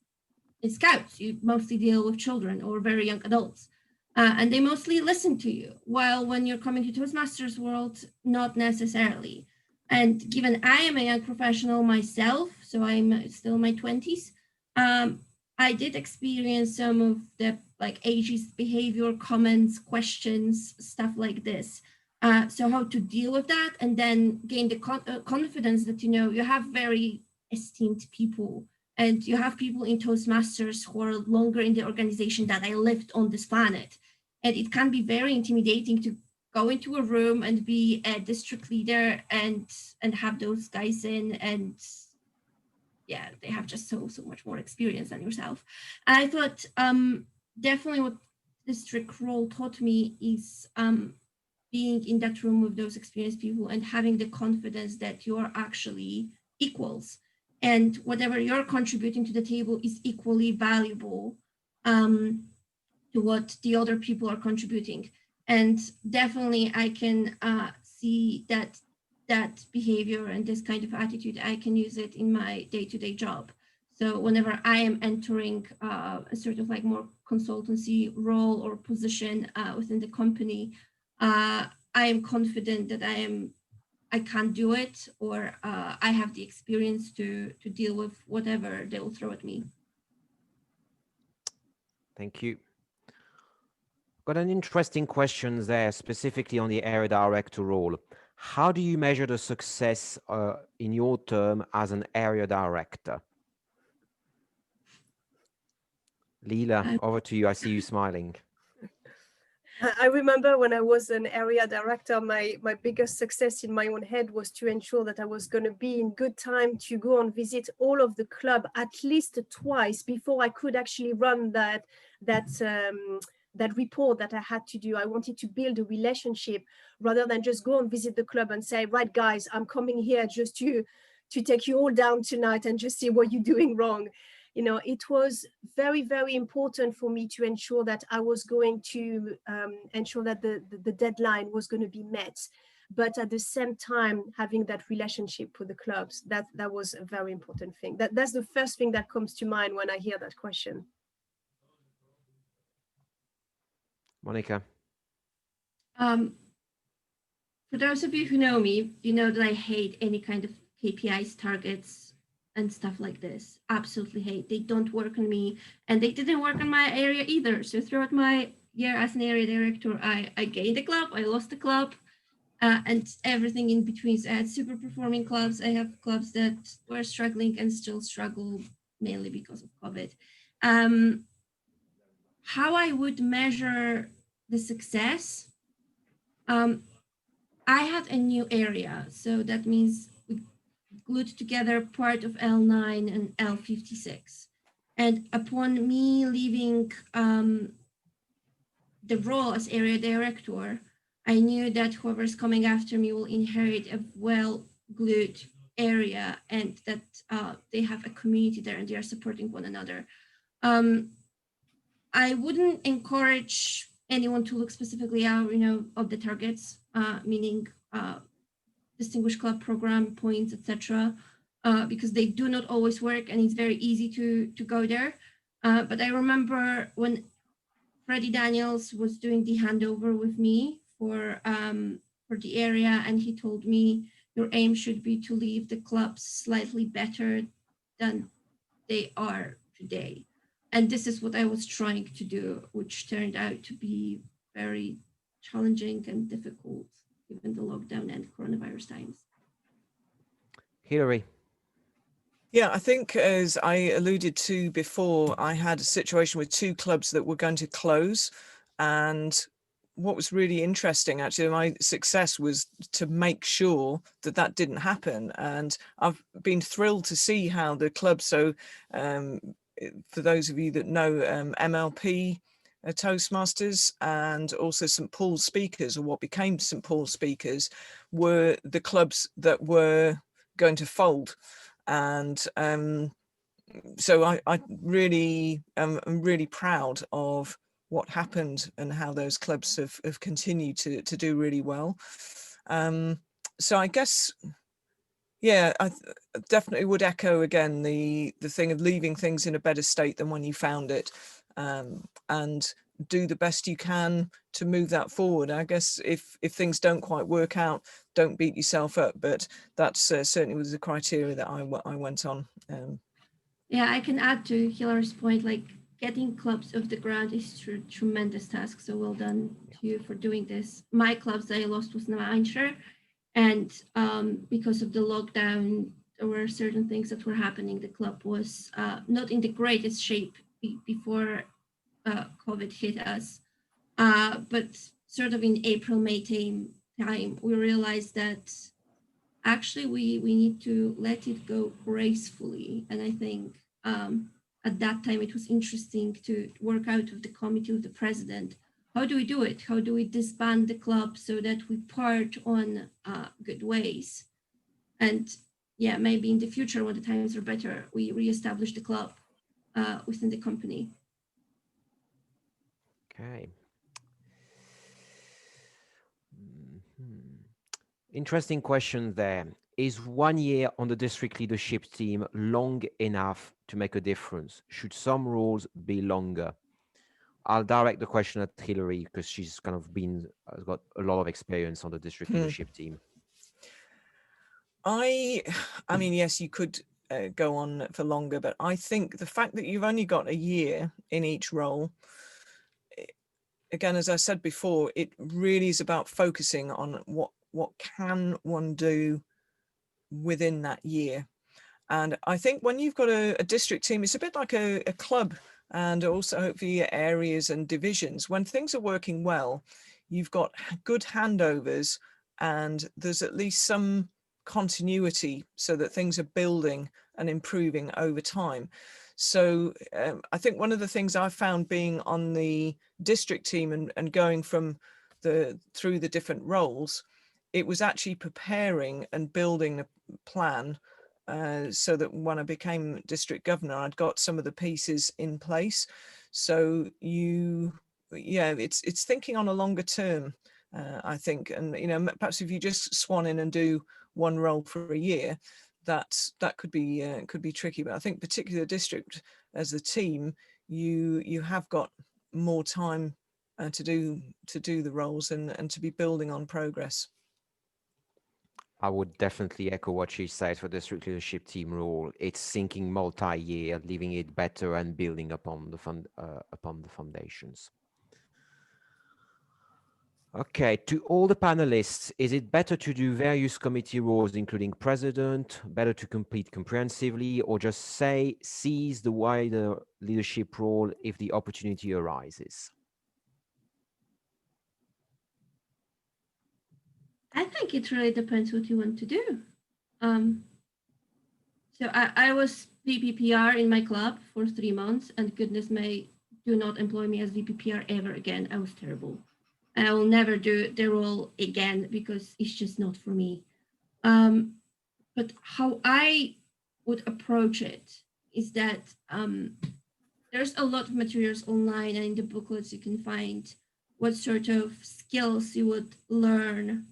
in Scouts, you mostly deal with children or very young adults. And they mostly listen to you, while when you're coming to Toastmasters world, not necessarily. And given I am a young professional myself, so I'm still in my 20s, I did experience some of the like ageist behavior, comments, questions, stuff like this. So how to deal with that, and then gain the confidence that, you know, you have very esteemed people, and you have people in Toastmasters who are longer in the organization that I lived on this planet. And it can be very intimidating to go into a room and be a district leader and have those guys in, and yeah, they have just so much more experience than yourself. And I thought definitely what district role taught me is being in that room with those experienced people and having the confidence that you are actually equals, and whatever you're contributing to the table is equally valuable to what the other people are contributing. And definitely I can see that behavior and this kind of attitude, I can use it in my day-to-day job. So whenever I am entering a sort of like more consultancy role or position within the company, I am confident that I can do it, or I have the experience to deal with whatever they will throw at me. Thank you. Got an interesting question there, specifically on the area director role. How do you measure the success in your term as an area director? Leela, over to you. I see you smiling. I remember when I was an area director, my biggest success in my own head was to ensure that I was going to be in good time to go and visit all of the club at least twice before I could actually run that report that I had to do. I wanted to build a relationship rather than just go and visit the club and say, right, guys, I'm coming here just to take you all down tonight and just see what you're doing wrong. You know, it was very, very important for me to ensure that I was going to ensure that the deadline was going to be met. But at the same time, having that relationship with the clubs, that was a very important thing. That's the first thing that comes to mind when I hear that question. Monika. For those of you who know me, you know that I hate any kind of KPIs, targets, and stuff like this. Absolutely hate. They don't work on me, and they didn't work on my area either. So throughout my year as an area director, I gained a club, I lost a club, and everything in between. So I had super performing clubs. I have clubs that were struggling and still struggle, mainly because of COVID. How I would measure the success, I had a new area. So that means we glued together part of L9 and L56. And upon me leaving the role as area director, I knew that whoever's coming after me will inherit a well-glued area, and that they have a community there and they are supporting one another. I wouldn't encourage anyone to look specifically out, of the targets, meaning distinguished club program points, etc., because they do not always work, and it's very easy to go there. But I remember when Freddie Daniels was doing the handover with me for the area, and he told me, your aim should be to leave the clubs slightly better than they are today. And this is what I was trying to do, which turned out to be very challenging and difficult given the lockdown and coronavirus times. Hilary. Yeah, I think as I alluded to before, I had a situation with 2 clubs that were going to close. And what was really interesting, actually, my success was to make sure that that didn't happen. And I've been thrilled to see how the club, so for those of you that know MLP, Toastmasters, and also St. Paul's Speakers, or what became St. Paul's Speakers, were the clubs that were going to fold. And so I really am really proud of what happened and how those clubs have continued to do really well. So I guess, Yeah, I definitely would echo again the thing of leaving things in a better state than when you found it, and do the best you can to move that forward. I guess if things don't quite work out, don't beat yourself up, but that's certainly was the criteria that I went on. Yeah, I can add to Hilary's point, like getting clubs off the ground is a tremendous task. So well done to you for doing this. My clubs that I lost was Navancher, and because of the lockdown, there were certain things that were happening. The club was not in the greatest shape before COVID hit us. But sort of in April, May time, we realized that actually we need to let it go gracefully. And I think at that time it was interesting to work out with the committee, with the president. How do we do it? How do we disband the club so that we part on good ways? And yeah, maybe in the future when the times are better, we reestablish the club within the company. Okay. Interesting question there. Is 1 year on the district leadership team long enough to make a difference? Should some roles be longer? I'll direct the question at Hilary because she's kind of has got a lot of experience on the district leadership team. I mean, yes, you could go on for longer, but I think the fact that you've only got a year in each role, again, as I said before, it really is about focusing on what can one do within that year. And I think when you've got a district team, it's a bit like a club, and also hopefully areas and divisions. When things are working well, you've got good handovers and there's at least some continuity so that things are building and improving over time. So I think one of the things I've found being on the district team and going from through the different roles, it was actually preparing and building a plan so that when I became district governor, I'd got some of the pieces in place. So it's thinking on a longer term, I think. And, you know, perhaps if you just swan in and do one role for a year, that could be tricky. But I think particularly the district as a team, you have got more time to do the roles and to be building on progress. I would definitely echo what she said for the district leadership team role. It's thinking multi-year, leaving it better and building upon the foundations. Okay, to all the panelists, is it better to do various committee roles, including president, better to compete comprehensively, or just seize the wider leadership role if the opportunity arises? I think it really depends what you want to do. So I was VPPR in my club for 3 months, and goodness may do not employ me as VPPR ever again. I was terrible. I will never do the role again because it's just not for me. But how I would approach it is that there's a lot of materials online, and in the booklets you can find what sort of skills you would learn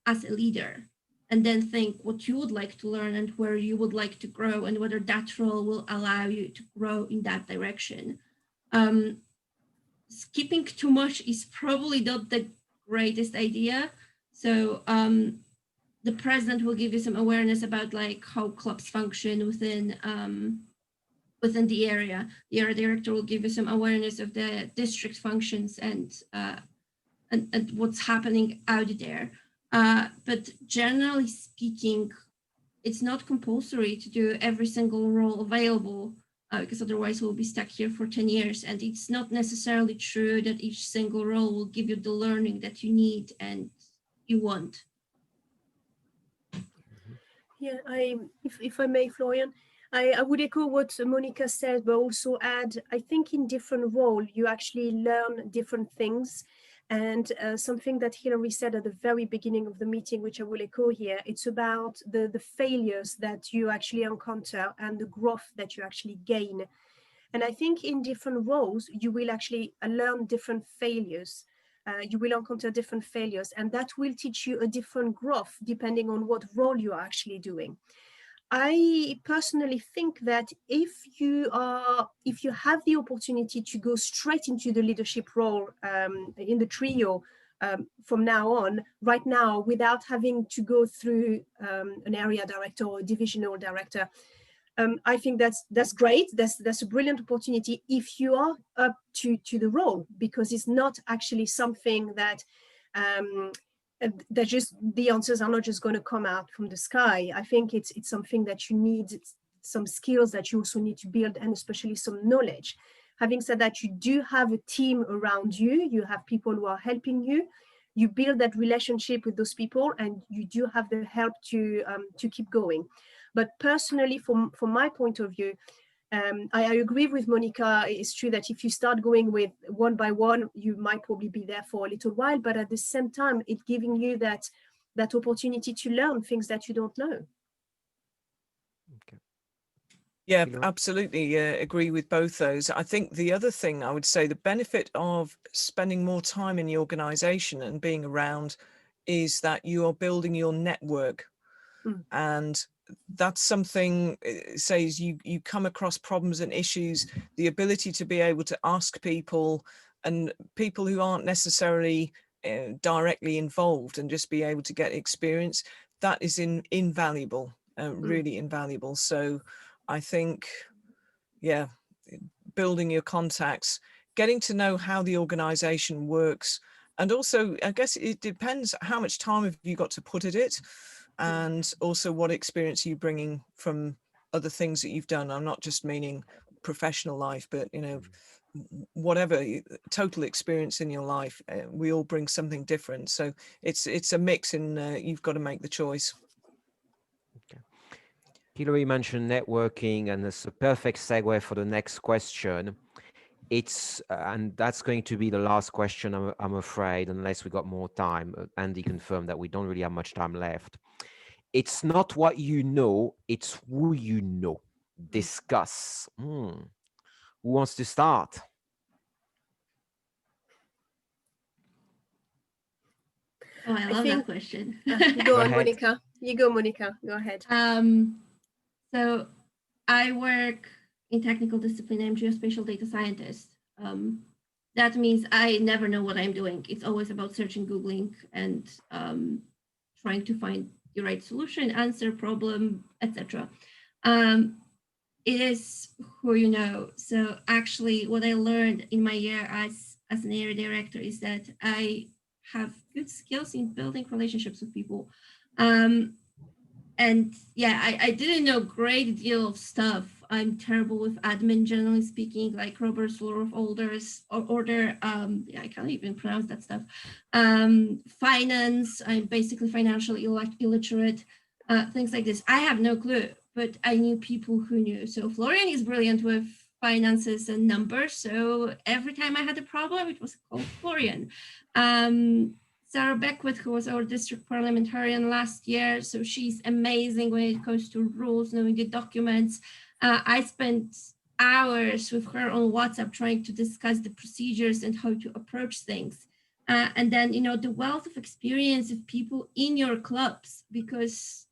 as a leader, and then think what you would like to learn and where you would like to grow and whether that role will allow you to grow in that direction. Skipping too much is probably not the greatest idea. So the president will give you some awareness about like how clubs function within the area. The area director will give you some awareness of the district functions and what's happening out there. But generally speaking, it's not compulsory to do every single role available because otherwise we'll be stuck here for 10 years. And it's not necessarily true that each single role will give you the learning that you need and you want. Yeah, if I may, Florian, I would echo what Monika said, but also add, I think in different role, you actually learn different things. And something that Hilary said at the very beginning of the meeting, which I will echo here, it's about the failures that you actually encounter and the growth that you actually gain. And I think in different roles, you will actually learn different failures. you will encounter different failures, and that will teach you a different growth depending on what role you are actually doing. I personally think that if you have the opportunity to go straight into the leadership role in the trio from now on, right now, without having to go through an area director or a divisional director, I think that's great. That's a brilliant opportunity if you are up to the role, because it's not actually something that just the answers are not just going to come out from the sky. I think it's something that you need, some skills that you also need to build, and especially some knowledge. Having said that, you do have a team around you. You have people who are helping you. You build that relationship with those people, and you do have the help to keep going. But personally, from my point of view, I agree with Monika. It's true that if you start going with one by one, you might probably be there for a little while, but at the same time, it's giving you that opportunity to learn things that you don't know. Okay. Yeah, absolutely agree with both those. I think the other thing I would say, the benefit of spending more time in the organization and being around is that you are building your network. And that's something, says you come across problems and issues, the ability to be able to ask people, and people who aren't necessarily directly involved, and just be able to get experience, that is invaluable, really invaluable. So I think, yeah, building your contacts, getting to know how the organization works. And also, I guess it depends how much time have you got to put at it, and also what experience are you bringing from other things that you've done. I'm not just meaning professional life, but, you know, whatever total experience in your life, we all bring something different. So it's a mix, and you've got to make the choice. Okay. Hilary mentioned networking, and it's a perfect segue for the next question. It's and that's going to be the last question, I'm afraid, unless we got more time. Andy confirmed that we don't really have much time left. It's not what you know, it's who you know. Discuss. Who wants to start? Oh, I love that question. Go on, ahead. Monika. You go, Monika. Go ahead. So I work in technical discipline. I'm geospatial data scientist. That means I never know what I'm doing. It's always about searching, Googling, and trying to find the right solution, answer, problem, etc. It is who you know. So actually, what I learned in my year as an area director is that I have good skills in building relationships with people. And yeah, I didn't know a great deal of stuff. I'm terrible with admin, generally speaking, like Robert's Law of Order. Yeah, I can't even pronounce that stuff. Finance, I'm basically financially illiterate, things like this. I have no clue, but I knew people who knew. So Florian is brilliant with finances and numbers. So every time I had a problem, it was called Florian. Sarah Beckwith, who was our district parliamentarian last year, so she's amazing when it comes to rules, knowing the documents. I spent hours with her on WhatsApp trying to discuss the procedures and how to approach things. And then, you know, the wealth of experience of people in your clubs, because,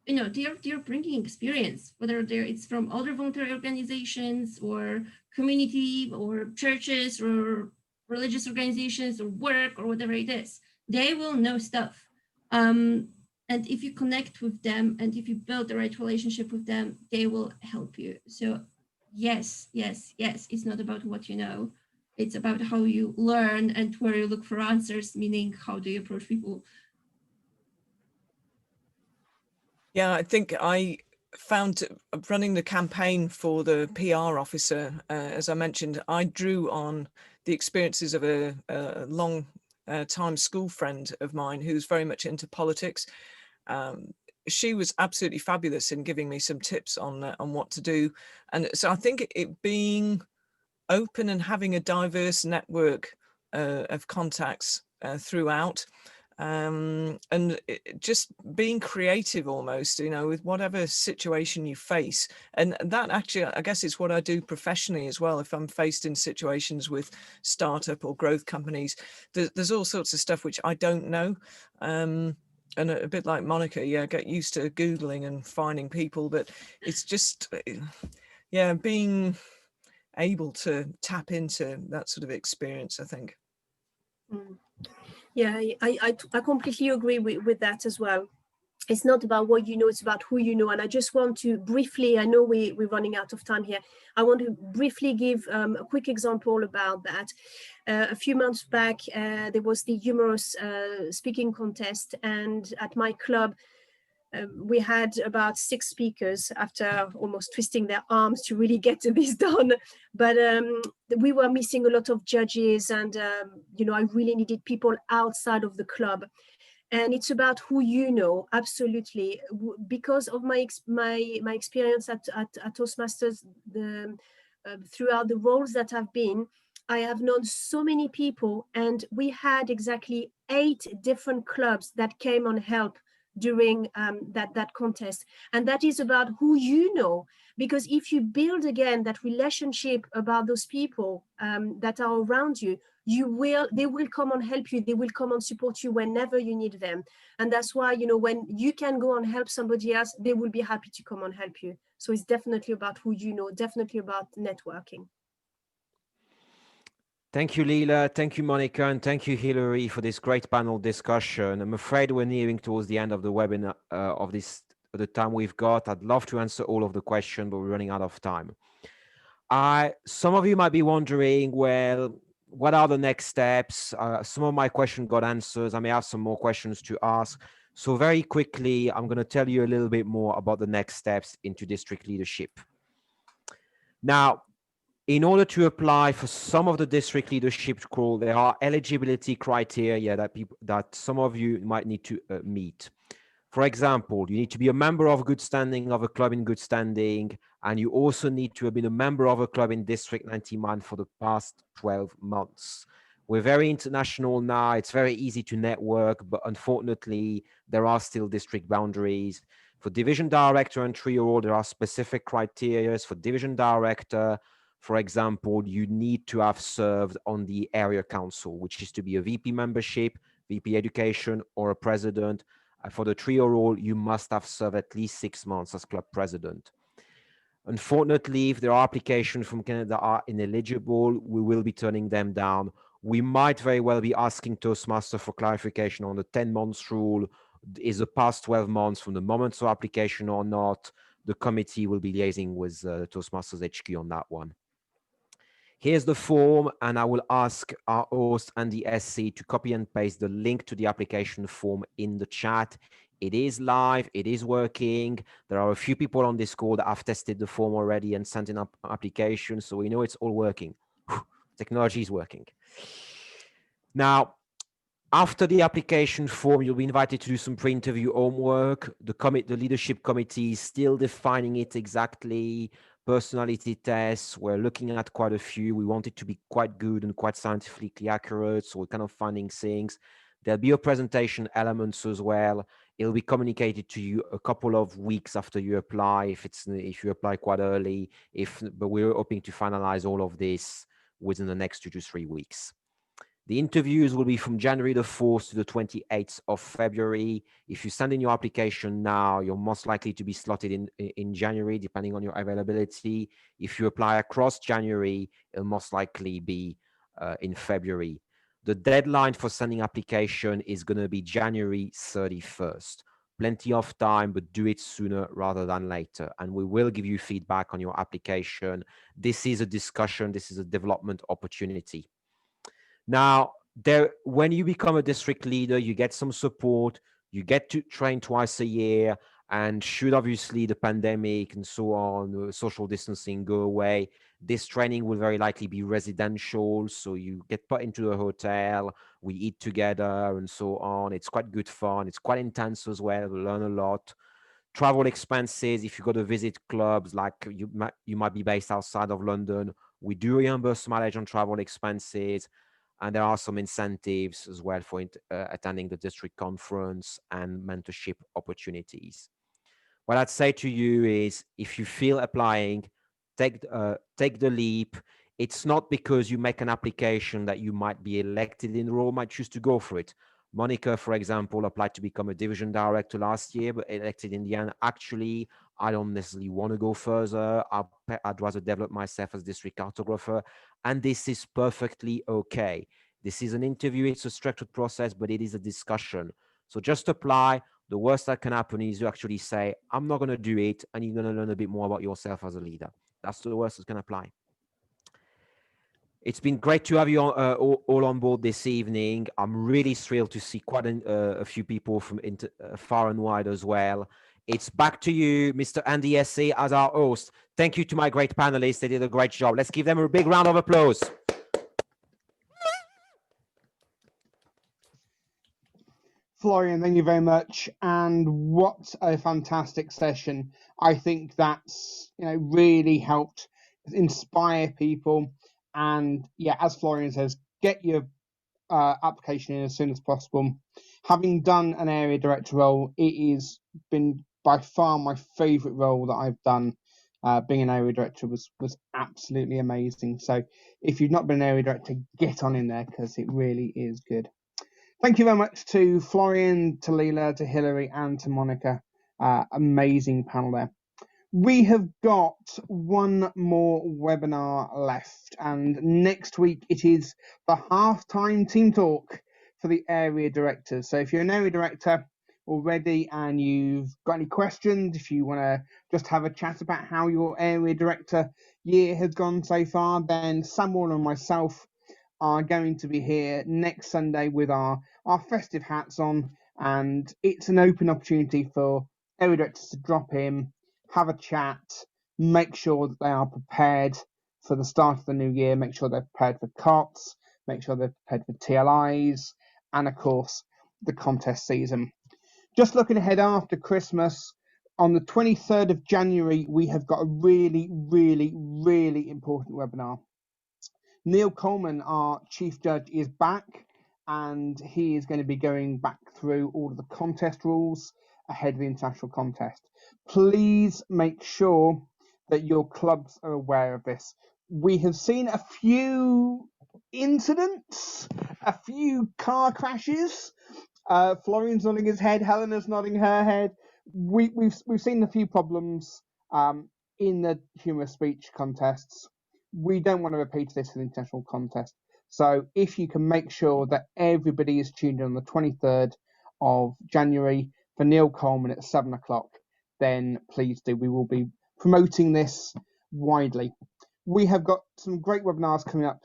you know, they're bringing experience, whether it's from other voluntary organizations or community or churches or religious organizations or work or whatever it is. They will know stuff. And if you connect with them and if you build the right relationship with them, they will help you. So yes, it's not about what you know. It's about how you learn and where you look for answers, meaning how do you approach people. Yeah, I think I found running the campaign for the PR officer, as I mentioned, I drew on the experiences of a long time school friend of mine who's very much into politics. She was absolutely fabulous in giving me some tips on what to do. And so I think it being open and having a diverse network of contacts throughout, and just being creative almost, you know, with whatever situation you face. And that actually, I guess it's what I do professionally as well. If I'm faced in situations with startup or growth companies, there's all sorts of stuff which I don't know. And a bit like Monika, yeah, get used to Googling and finding people, but it's just, yeah, being able to tap into that sort of experience, I think. Yeah, I completely agree with that as well. It's not about what you know, it's about who you know. And I just want to briefly, I know we're running out of time here. I want to briefly give a quick example about that. A few months back, there was the humorous speaking contest, and at my club, we had about 6 speakers after almost twisting their arms to really get this done. But we were missing a lot of judges, and you know, I really needed people outside of the club. And it's about who you know, absolutely. Because of my experience at Toastmasters, throughout the roles that I've been, I have known so many people, and we had exactly 8 different clubs that came on help during that contest. And that is about who you know, because if you build again that relationship about those people that are around you, they will come and help you, they will come and support you whenever you need them. And that's why, you know, when you can go and help somebody else, they will be happy to come and help you. So it's definitely about who you know, definitely about networking. Thank you, Leela. Thank you, Monika. And thank you, Hilary, for this great panel discussion. I'm afraid we're nearing towards the end of the webinar of the time we've got. I'd love to answer all of the questions, but we're running out of time. Some of you might be wondering, well, what are the next steps? Some of my questions got answers. I may have some more questions to ask. So very quickly, I'm going to tell you a little bit more about the next steps into district leadership. Now, in order to apply for some of the district leadership role, there are eligibility criteria that some of you might need to meet. For example, you need to be a member of good standing of a club in good standing, and you also need to have been a member of a club in District 91 for the past 12 months. We're very international now. It's very easy to network, but unfortunately, there are still district boundaries. For division director and trio role, there are specific criteria. For division director, for example, you need to have served on the area council, which is to be a VP membership, VP education, or a president. For the trio role, you must have served at least 6 months as club president. Unfortunately, if there are applications from Canada that are ineligible, we will be turning them down. We might very well be asking Toastmaster for clarification on the 10 months rule. Is the past 12 months from the moment of application or not? The committee will be liaising with Toastmasters HQ on that one. Here's the form, and I will ask our host and the SC to copy and paste the link to the application form in the chat. It is live, it is working. There are a few people on this call that have tested the form already and sent in up applications, so we know it's all working. Technology is working. Now, after the application form, you'll be invited to do some pre-interview homework. The leadership committee is still defining it exactly. Personality tests, we're looking at quite a few. We want it to be quite good and quite scientifically accurate, so we're kind of finding things. There'll be a presentation elements as well. It'll be communicated to you a couple of weeks after you apply, if you apply quite early. But we're hoping to finalize all of this within the next 2 to 3 weeks. The interviews will be from January the 4th to the 28th of February. If you send in your application now, you're most likely to be slotted in January, depending on your availability. If you apply across January, it'll most likely be in February. The deadline for sending application is going to be January 31st. Plenty of time, but do it sooner rather than later. And we will give you feedback on your application. This is a discussion. This is a development opportunity. Now, when you become a district leader, you get some support, you get to train twice a year, and should obviously the pandemic and so on, social distancing go away, this training will very likely be residential. So you get put into a hotel, we eat together and so on. It's quite good fun. It's quite intense as well. We learn a lot. Travel expenses, if you go to visit clubs, like you might be based outside of London, we do reimburse mileage on travel expenses. And there are some incentives as well for attending the district conference and mentorship opportunities. What I'd say to you is, if you feel applying, take the leap. It's not because you make an application that you might be elected in the role, might choose to go for it. Monika, for example, applied to become a division director last year, but elected in the end. Actually, I don't necessarily want to go further. I'd rather develop myself as district cartographer, and this is perfectly okay. This is an interview, it's a structured process, but it is a discussion. So just apply. The worst that can happen is you actually say, I'm not going to do it, and you're going to learn a bit more about yourself as a leader. That's the worst that can apply. It's been great to have you all on board this evening. I'm really thrilled to see quite a few people from far and wide as well. It's back to you, Mr. Andy Essay, as our host. Thank you to my great panelists. They did a great job. Let's give them a big round of applause. Florian, thank you very much. And what a fantastic session. I think that's, really helped inspire people. And yeah, as Florian says, get your application in as soon as possible. Having done an area director role, it has been by far my favourite role that I've done. Being an area director was absolutely amazing. So if you've not been an area director, get on in there because it really is good. Thank you very much to Florian, to Leela, to Hilary, and to Monika. Amazing panel there. We have got one more webinar left, and next week it is the halftime team talk for the area directors. So if you're an area director already and you've got any questions, if you want to just have a chat about how your area director year has gone so far, then Samuel and myself are going to be here next Sunday with our festive hats on, and it's an open opportunity for area directors to drop in, have a chat, make sure that they are prepared for the start of the new year, make sure they're prepared for COTS, make sure they're prepared for TLIs, and of course the contest season. Just looking ahead after Christmas, on the 23rd of January we have got a really, really, really important webinar. Neil Coleman, our chief judge, is back, and he is going to be going back through all of the contest rules ahead of the international contest. Please make sure that your clubs are aware of this. We have seen a few incidents, a few car crashes. Florian's nodding his head, Helena's nodding her head. We've seen a few problems in the humorous speech contests. We don't want to repeat this in the international contest. So if you can make sure that everybody is tuned in on the 23rd of January for Neil Coleman at 7 o'clock, then please do. We will be promoting this widely. We have got some great webinars coming up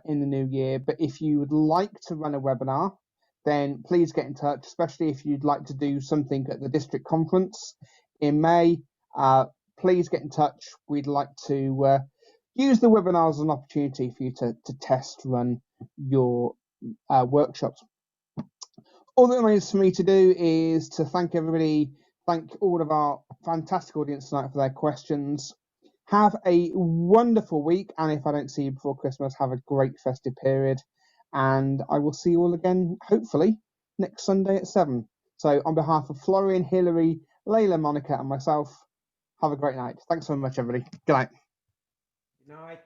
in the new year, but if you would like to run a webinar, then please get in touch, especially if you'd like to do something at the district conference in May. Please get in touch. We'd like to use the webinar as an opportunity for you to test run your workshops. All that remains for me to do is to thank everybody, thank all of our fantastic audience tonight for their questions. Have a wonderful week, and if I don't see you before Christmas, have a great festive period. And I will see you all again, hopefully, next Sunday at 7. So on behalf of Florian, Hilary, Leila, Monika, and myself, have a great night. Thanks so much, everybody. Good night. Good night.